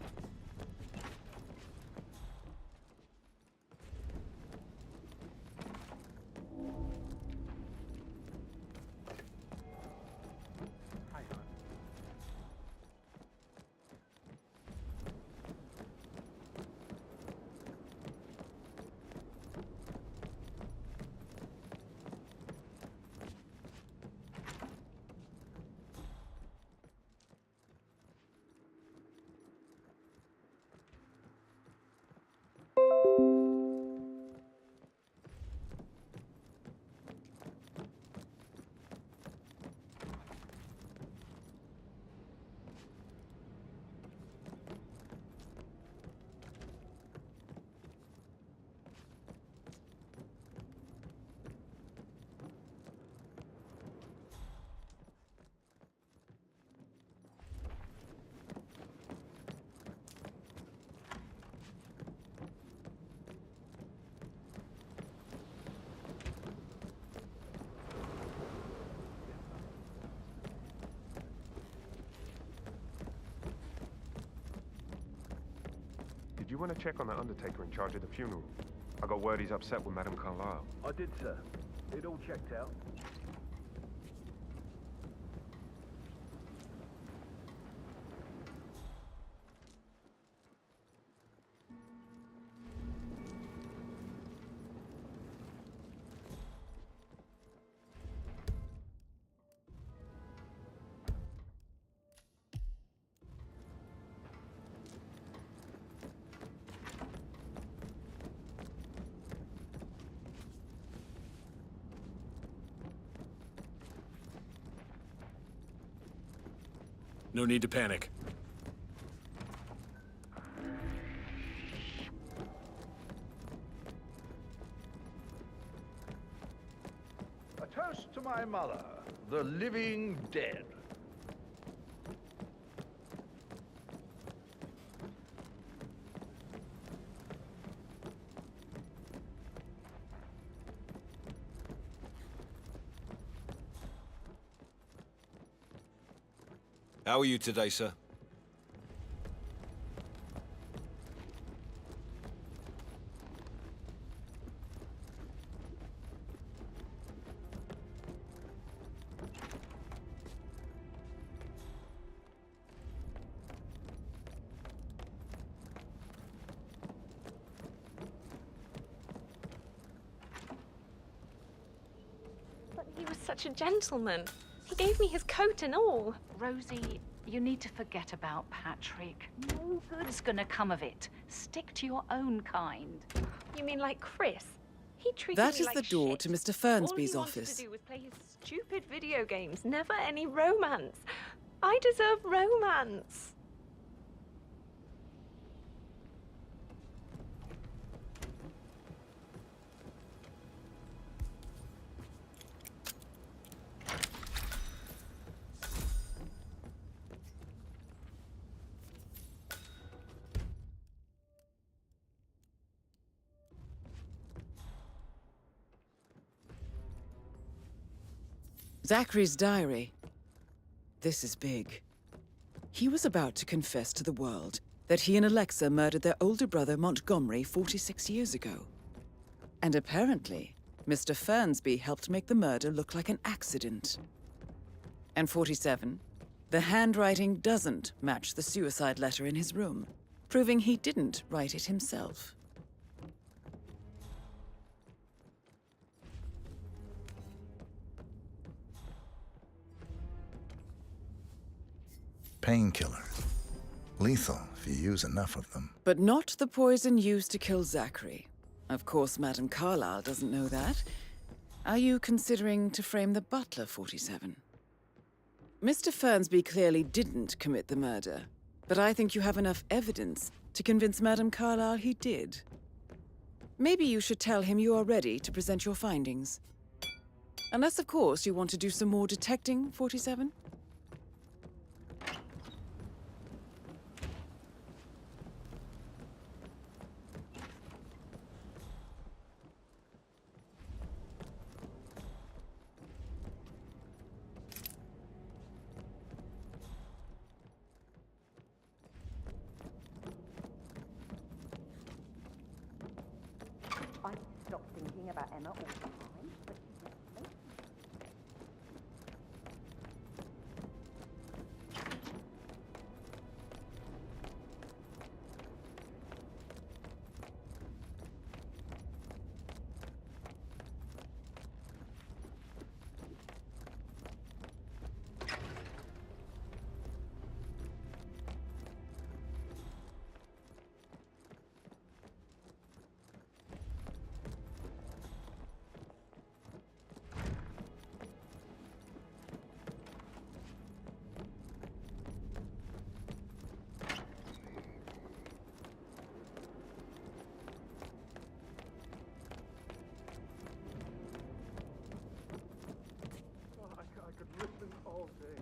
Did you want to check on the undertaker in charge of the funeral? I got word he's upset with Madame Carlyle. I did, sir. It all checked out. No need to panic. A toast to my mother, the living dead. How are you today, sir? But he was such a gentleman. He gave me his coat and all. Rosie, you need to forget about Patrick. No good's gonna come of it. Stick to your own kind. You mean like Chris? He treated That me is like the door shit. to Mr. All Fernsby's he wanted office. to do was play his stupid video games. Never any romance. I deserve romance. Zachary's diary. This is big. He was about to confess to the world that he and Alexa murdered their older brother Montgomery 46 years ago. And apparently, Mr. Fernsby helped make the murder look like an accident. And 47, the handwriting doesn't match the suicide letter in his room, proving he didn't write it himself. Painkillers. Lethal if you use enough of them. But not the poison used to kill Zachary. Of course, Madame Carlyle doesn't know that. Are you considering to frame the butler, 47? Mr. Fernsby clearly didn't commit the murder, but I think you have enough evidence to convince Madame Carlyle he did. Maybe you should tell him you are ready to present your findings. Unless, of course, you want to do some more detecting, 47? I stopped thinking about Emma all the time, but she's not listening. I could listen all day.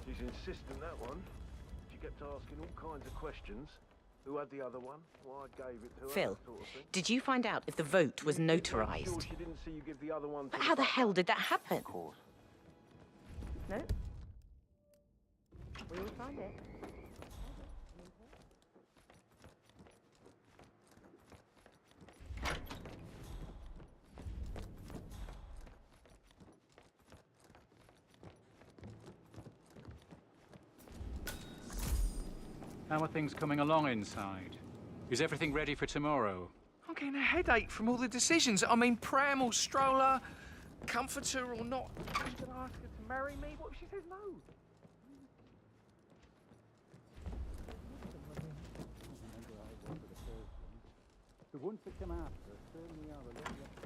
She's insistent, that one. kept asking all kinds of questions. Who had the other one? Why I gave it to her, Phil, that sort of thing. did you find out if the vote was Make notarized? sure she didn't see you give the other one to But how the butler. hell did that happen? Of course. No? We will find it. How are things coming along inside? Is everything ready for tomorrow? I'm getting a headache from all the decisions. I mean, pram or stroller, comforter or not. I'm gonna ask her to marry me? What if she says no? The ones that come after us certainly are a little less.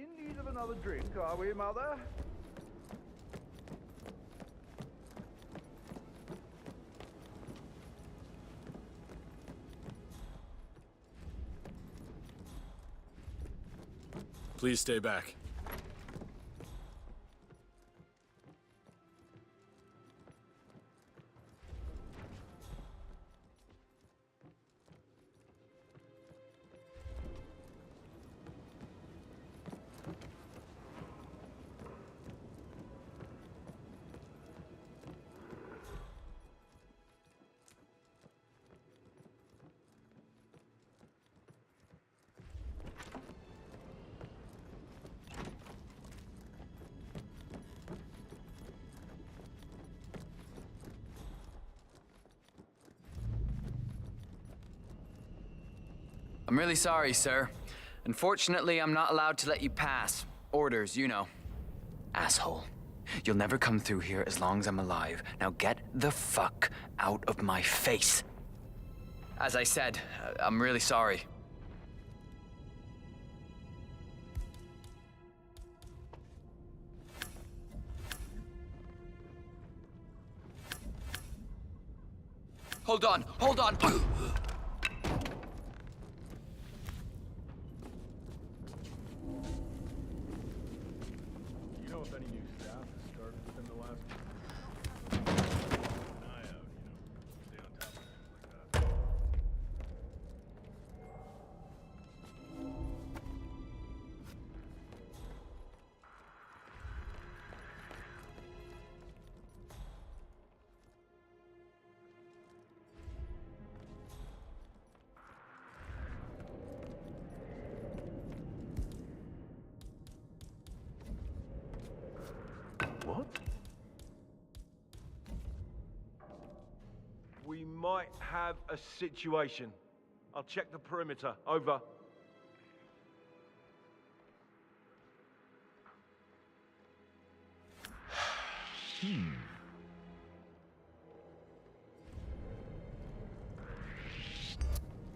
In need of another drink, are we, Mother? Please stay back. I'm really sorry, sir. Unfortunately, I'm not allowed to let you pass. Orders, you know. Asshole. You'll never come through here as long as I'm alive. Now get the fuck out of my face. As I said, I'm really sorry. Hold on, hold on. You know if any new staff has started within the last... Keep an eye out, stay on top of things like that. What? We might have a situation. I'll check the perimeter. Over.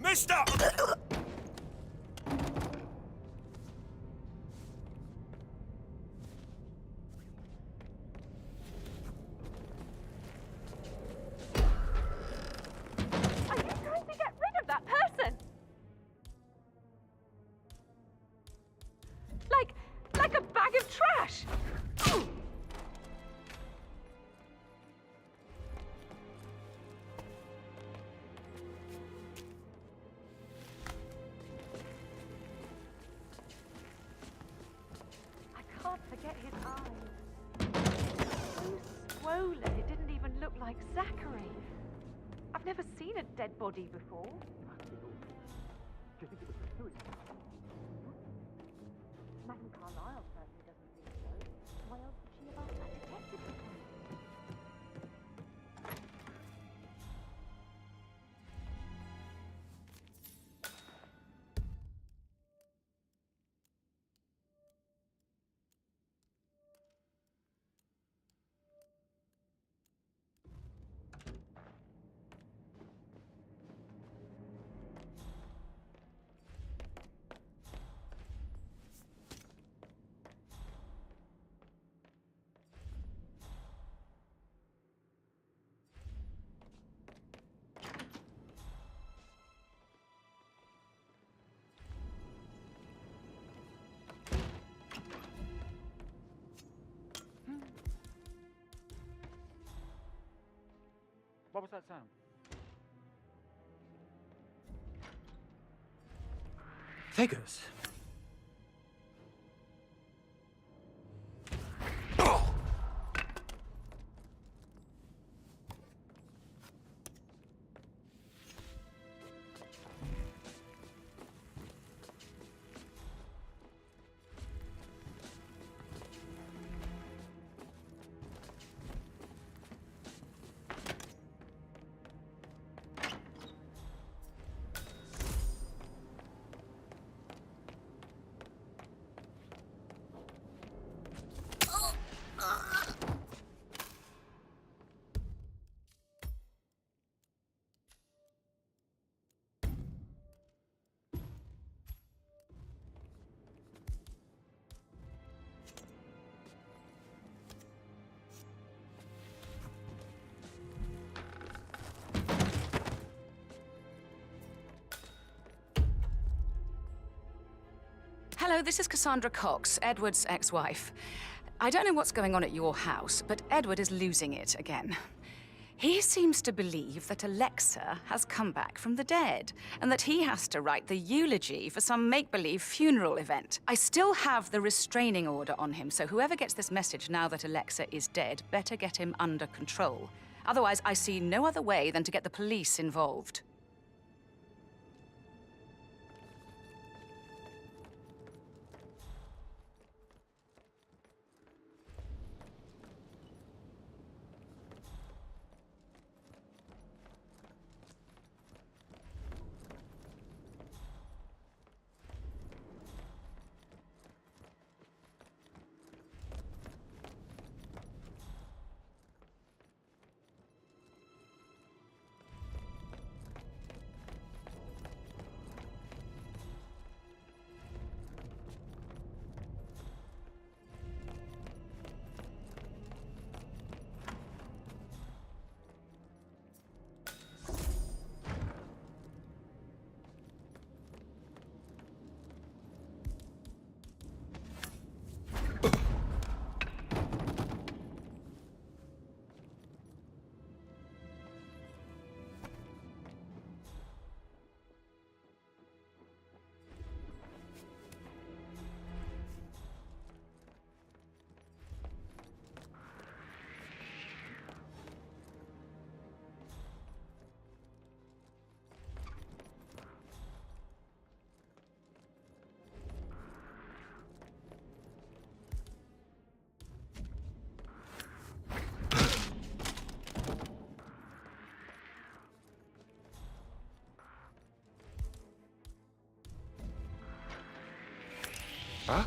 Mister! Are you trying to get rid of that person? Like a bag of trash? I can't forget his eyes. So swollen, it didn't even look like Zachary. I've never seen a dead body before. Do you think it was a suicide? Madame Carlyle certainly doesn't think so. Why else would she have asked that detective to come? What was that sound? Figures. Hello, this is Cassandra Cox, Edward's ex-wife. I don't know what's going on at your house, but Edward is losing it again. He seems to believe that Alexa has come back from the dead, and that he has to write the eulogy for some make-believe funeral event. I still have the restraining order on him, so whoever gets this message now that Alexa is dead better get him under control. Otherwise, I see no other way than to get the police involved. Huh?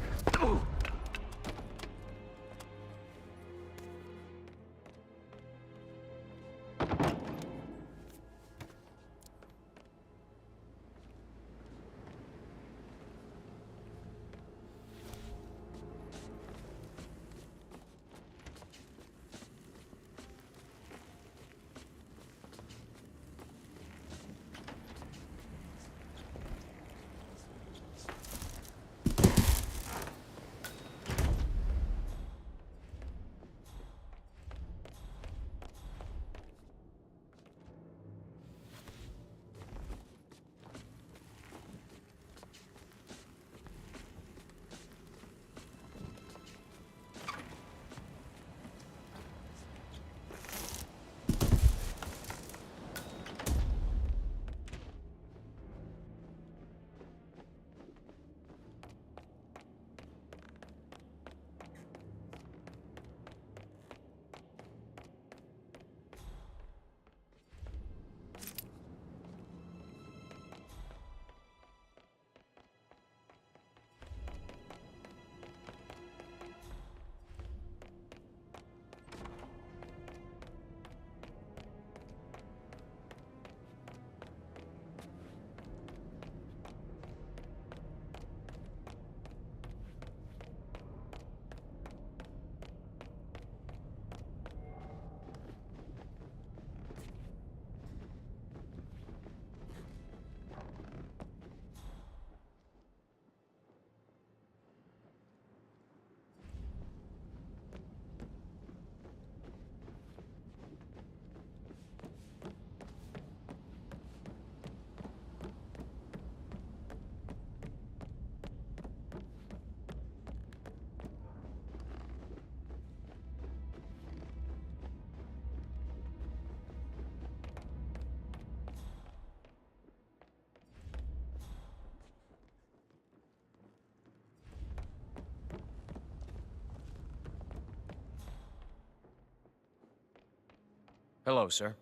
Hello, sir.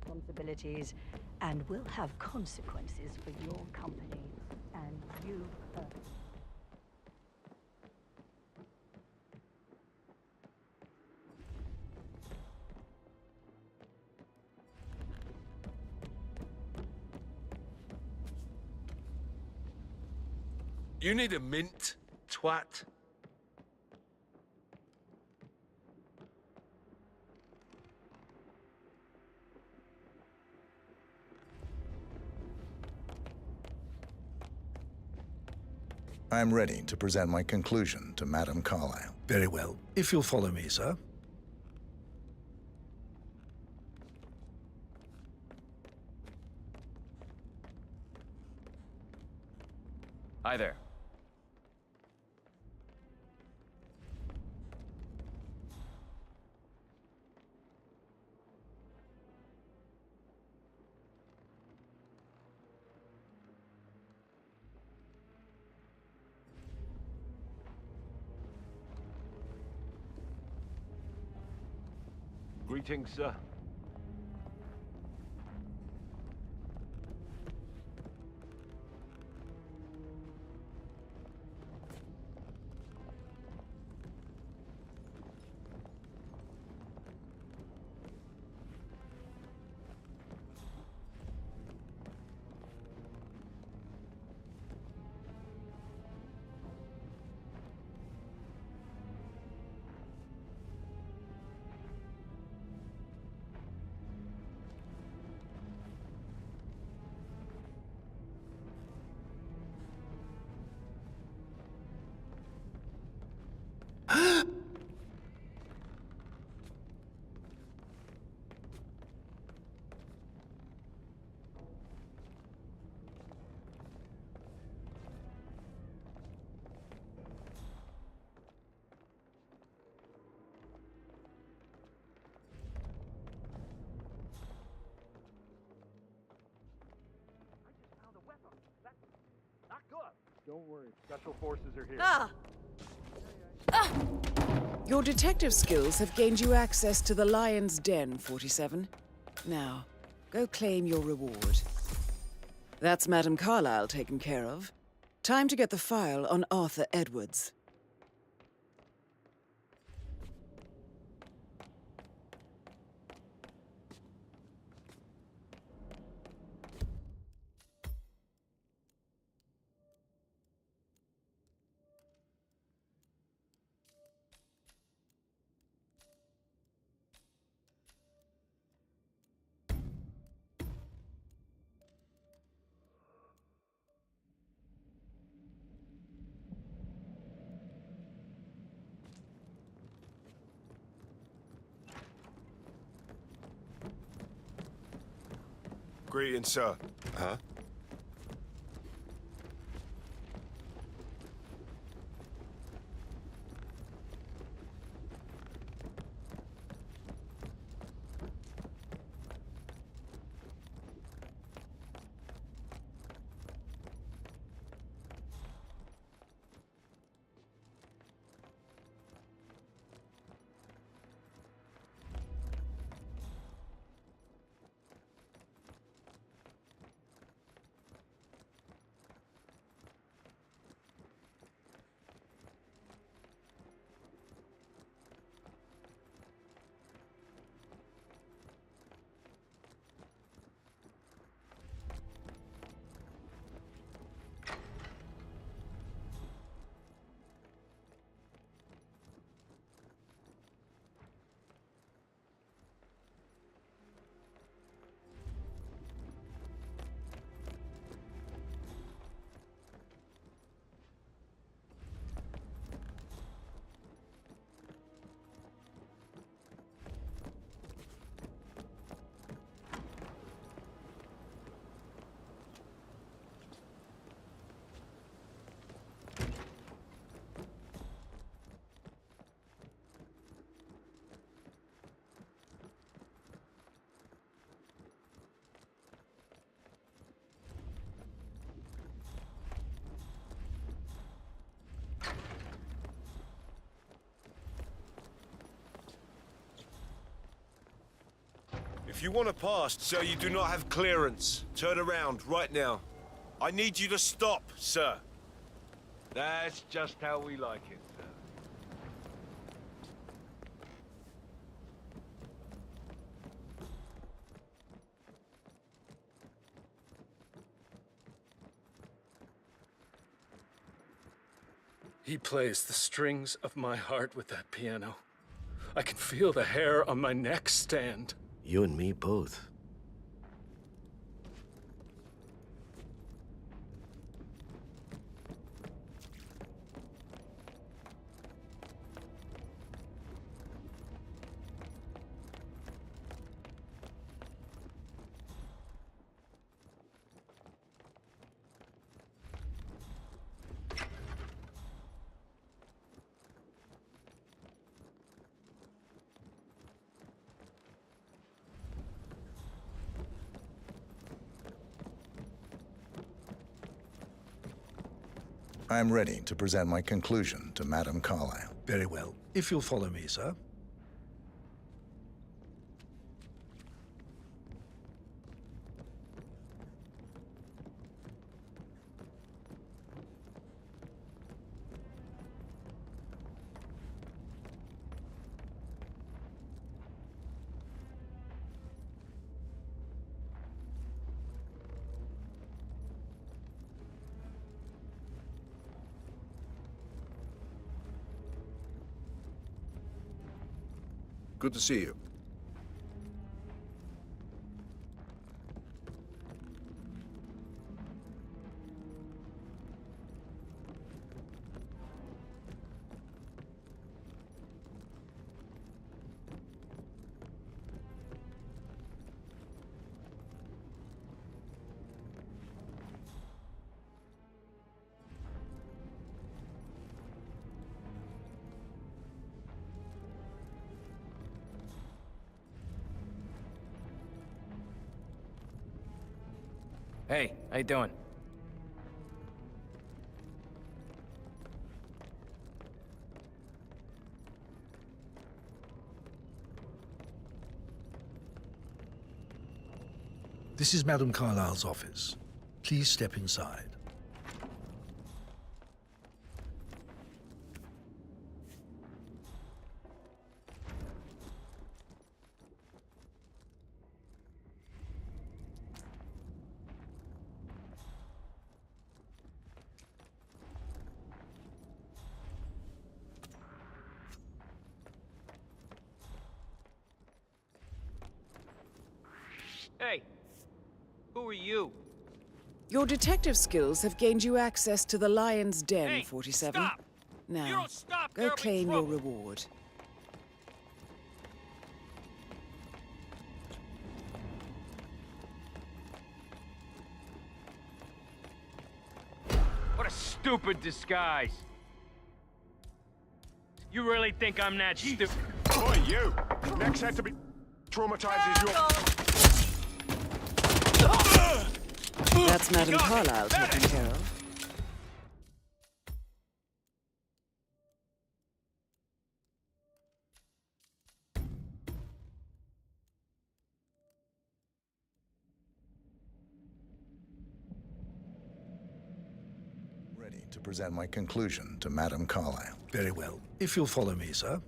Responsibilities and will have consequences for your company and you personally. You need a mint, twat. I'm ready to present my conclusion to Madame Carlyle. Very well. If you'll follow me, sir. Hi there. Greetings, sir. Don't worry, special forces are here. Ah! Your detective skills have gained you access to the Lion's Den, 47. Now, go claim your reward. That's Madame Carlyle taken care of. Time to get the file on Arthur Edwards. Greetings, sir. Huh? If you want to pass, sir, you do not have clearance. Turn around, right now. I need you to stop, sir. That's just how we like it, sir. He plays the strings of my heart with that piano. I can feel the hair on my neck stand. You and me both. I'm ready to present my conclusion to Madame Carlyle. Very well. If you'll follow me, sir. Good to see you. Hey, how you doing? This is Madame Carlyle's office. Please step inside. Hey, who are you? Your detective skills have gained you access to the Lion's Den, Hey, 47. stop! Now, You don't stop, go there'll be claim your trouble. reward. What a stupid disguise. You really think I'm that stupid? Boy, you! Next had to be traumatizes your... That's Madame Carlyle taken care of. Ready to present my conclusion to Madame Carlyle. Very well. If you'll follow me, sir.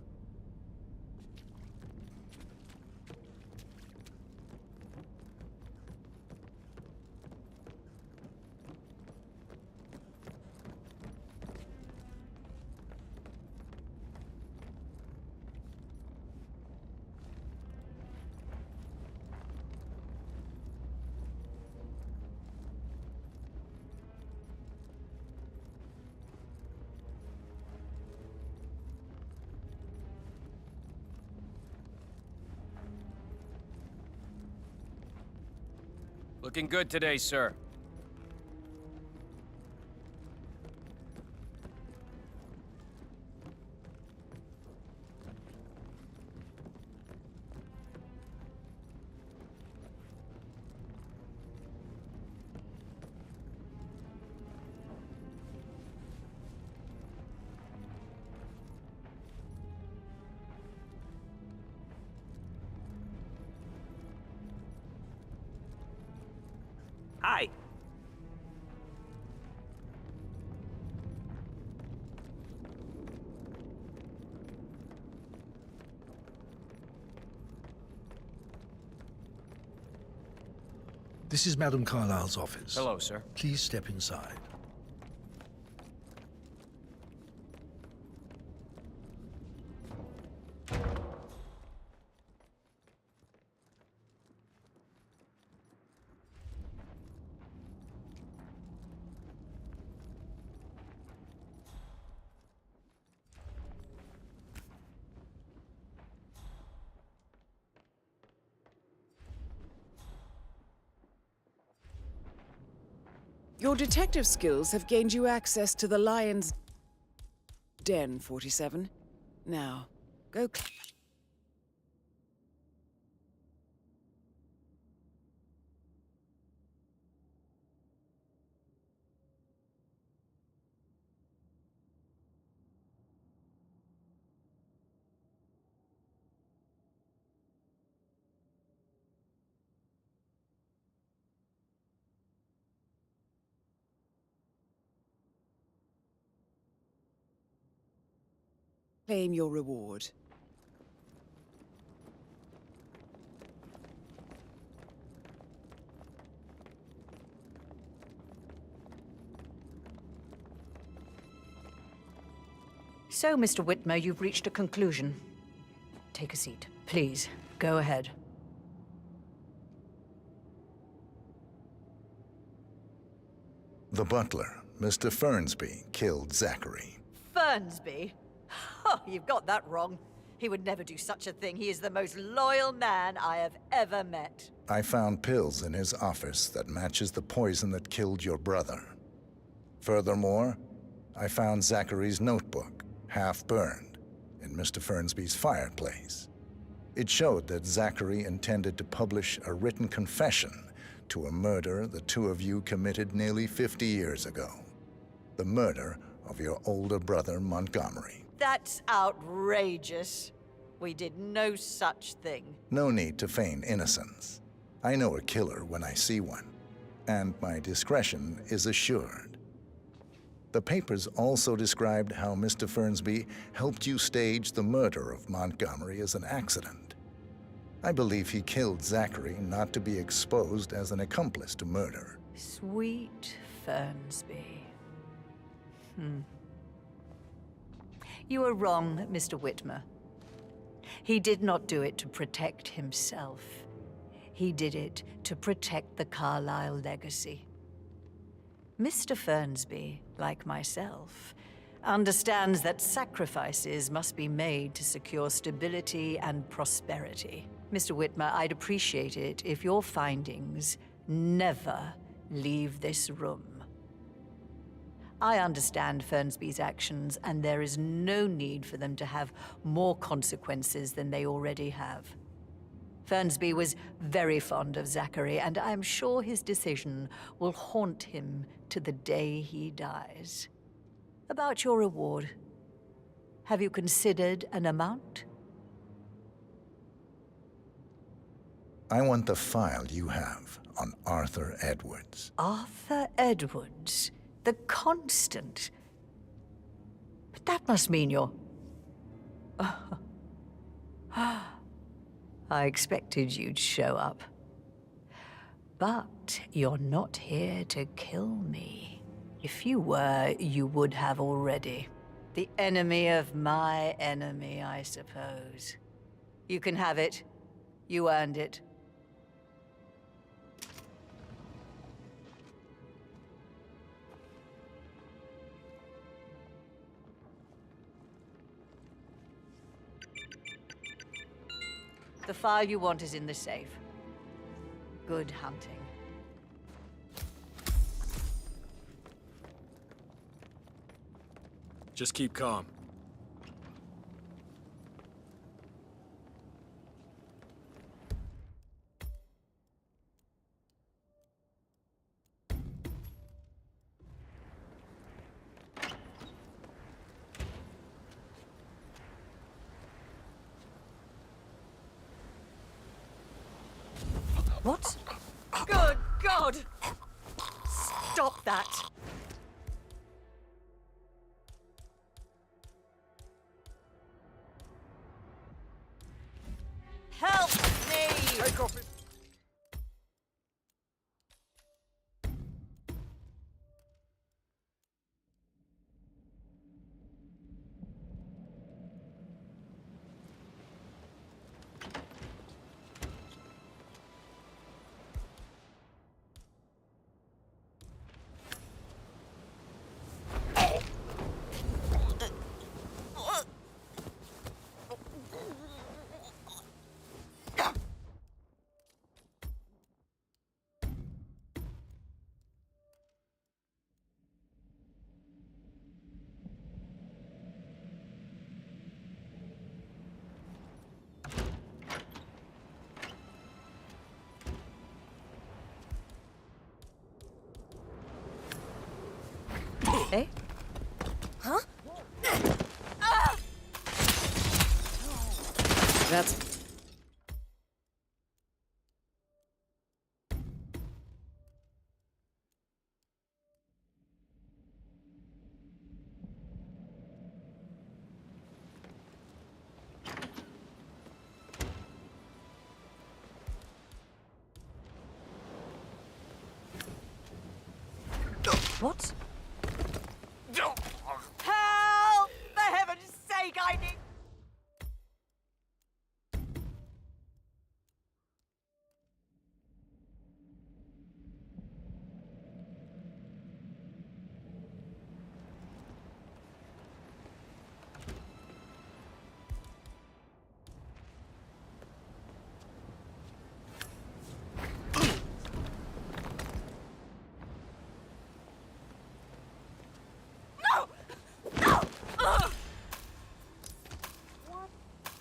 Looking good today, sir. Hi. This is Madame Carlyle's office. Hello, sir. Please step inside. Your detective skills have gained you access to the Lion's Den, 47. Now, go... claim your reward. So, Mr. Whitmer, you've reached a conclusion. Take a seat. Please, go ahead. The butler, Mr. Fernsby, killed Zachary. Fernsby? Oh, you've got that wrong. He would never do such a thing. He is the most loyal man I have ever met. I found pills in his office that matches the poison that killed your brother. Furthermore, I found Zachary's notebook, half burned, in Mr. Fernsby's fireplace. It showed that Zachary intended to publish a written confession to a murder the two of you committed nearly 50 years ago. The murder of your older brother, Montgomery. That's outrageous. We did no such thing. No need to feign innocence. I know a killer when I see one, and my discretion is assured. The papers also described how Mr. Fernsby helped you stage the murder of Montgomery as an accident. I believe he killed Zachary not to be exposed as an accomplice to murder. Sweet Fernsby. You are wrong, Mr. Whitmer. He did not do it to protect himself. He did it to protect the Carlyle legacy. Mr. Fernsby, like myself, understands that sacrifices must be made to secure stability and prosperity. Mr. Whitmer, I'd appreciate it if your findings never leave this room. I understand Fernsby's actions, and there is no need for them to have more consequences than they already have. Fernsby was very fond of Zachary, and I'm sure his decision will haunt him to the day he dies. About your reward, have you considered an amount? I want the file you have on Arthur Edwards. Arthur Edwards, the Constant. But that must mean you're... I expected you'd show up. But you're not here to kill me. If you were, you would have already. The enemy of my enemy, I suppose. You can have it. You earned it. The file you want is in the safe. Good hunting. Just keep calm. What? Good God! Stop that! Help me! Take off it. Eh? Huh? That's... What? Help! For heaven's sake, I need...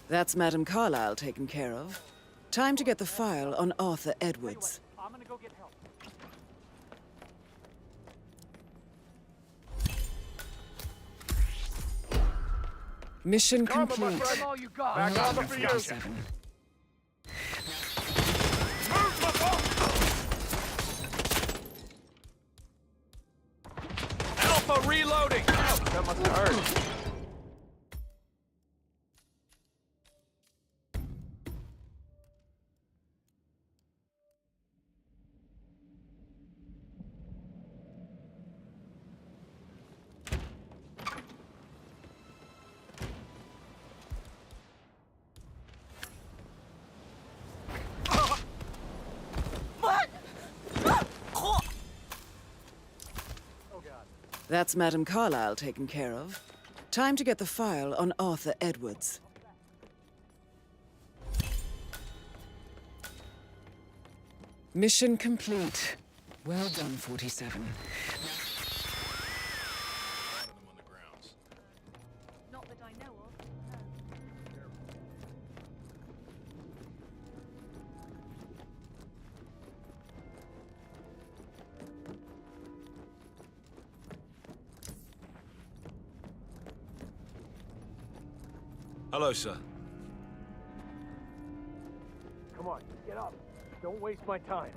That's Madame Carlyle taken care of. Time to get the file on Arthur Edwards. I'm gonna go get help. Mission Come on, my complete. friend. All you got. Back on the for you. Move, my boy. reloading! That must have hurt. That's Madame Carlyle taken care of. Time to get the file on Arthur Edwards. Mission complete. Well done, 47. Not that I know of. Hello, sir. Come on, get up. Don't waste my time.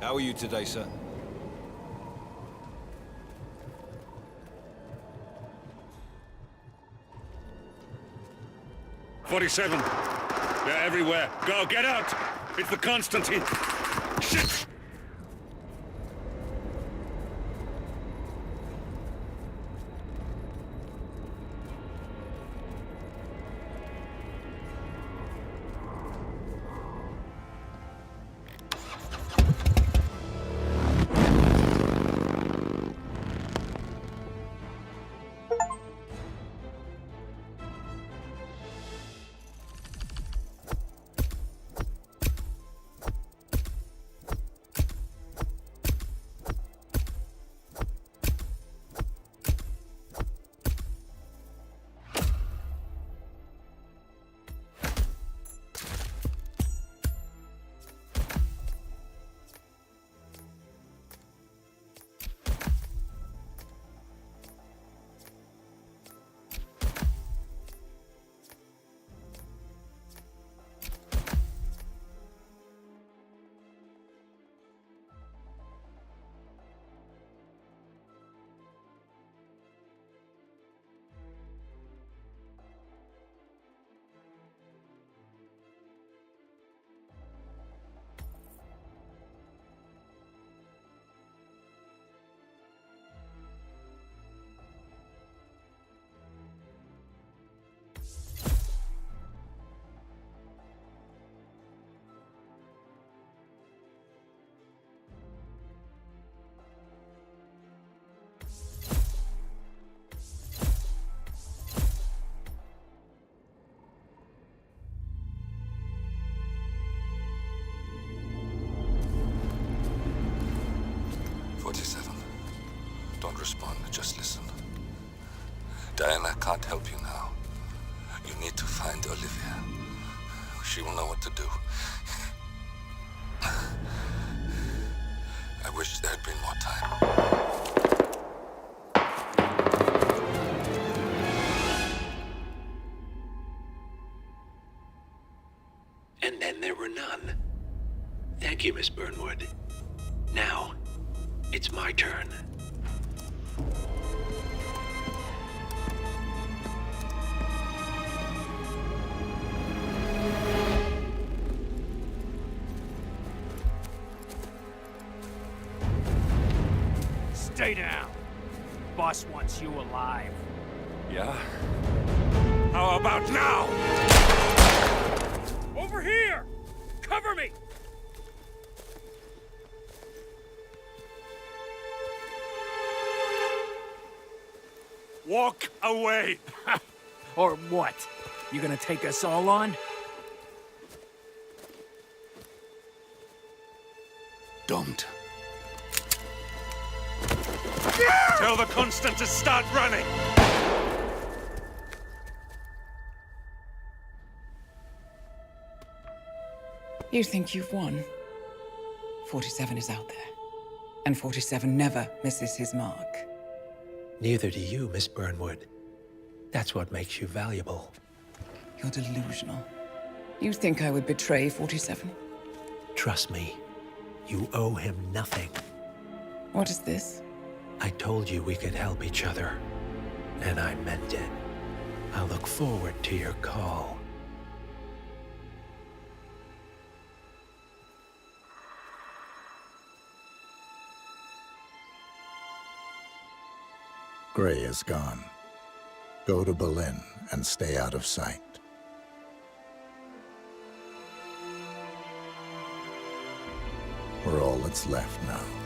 How are you today, sir? "47. They're everywhere. Go, get out! It's the Constantine. Shit! Diana can't help you now. You need to find Olivia. She will know what to do. I wish there had been more time. And then there were none. Thank you, Miss Burnwood. Now, it's my turn. Stay down. Boss wants you alive. Yeah? How about now? Over here! Cover me! Walk away! Or what? You gonna take us all on? Don't. Tell the Constant to start running! You think you've won? 47 is out there. And 47 never misses his mark. Neither do you, Miss Burnwood. That's what makes you valuable. You're delusional. You think I would betray 47? Trust me, you owe him nothing. What is this? I told you we could help each other, and I meant it. I'll look forward to your call. Gray is gone. Go to Berlin and stay out of sight. We're all that's left now.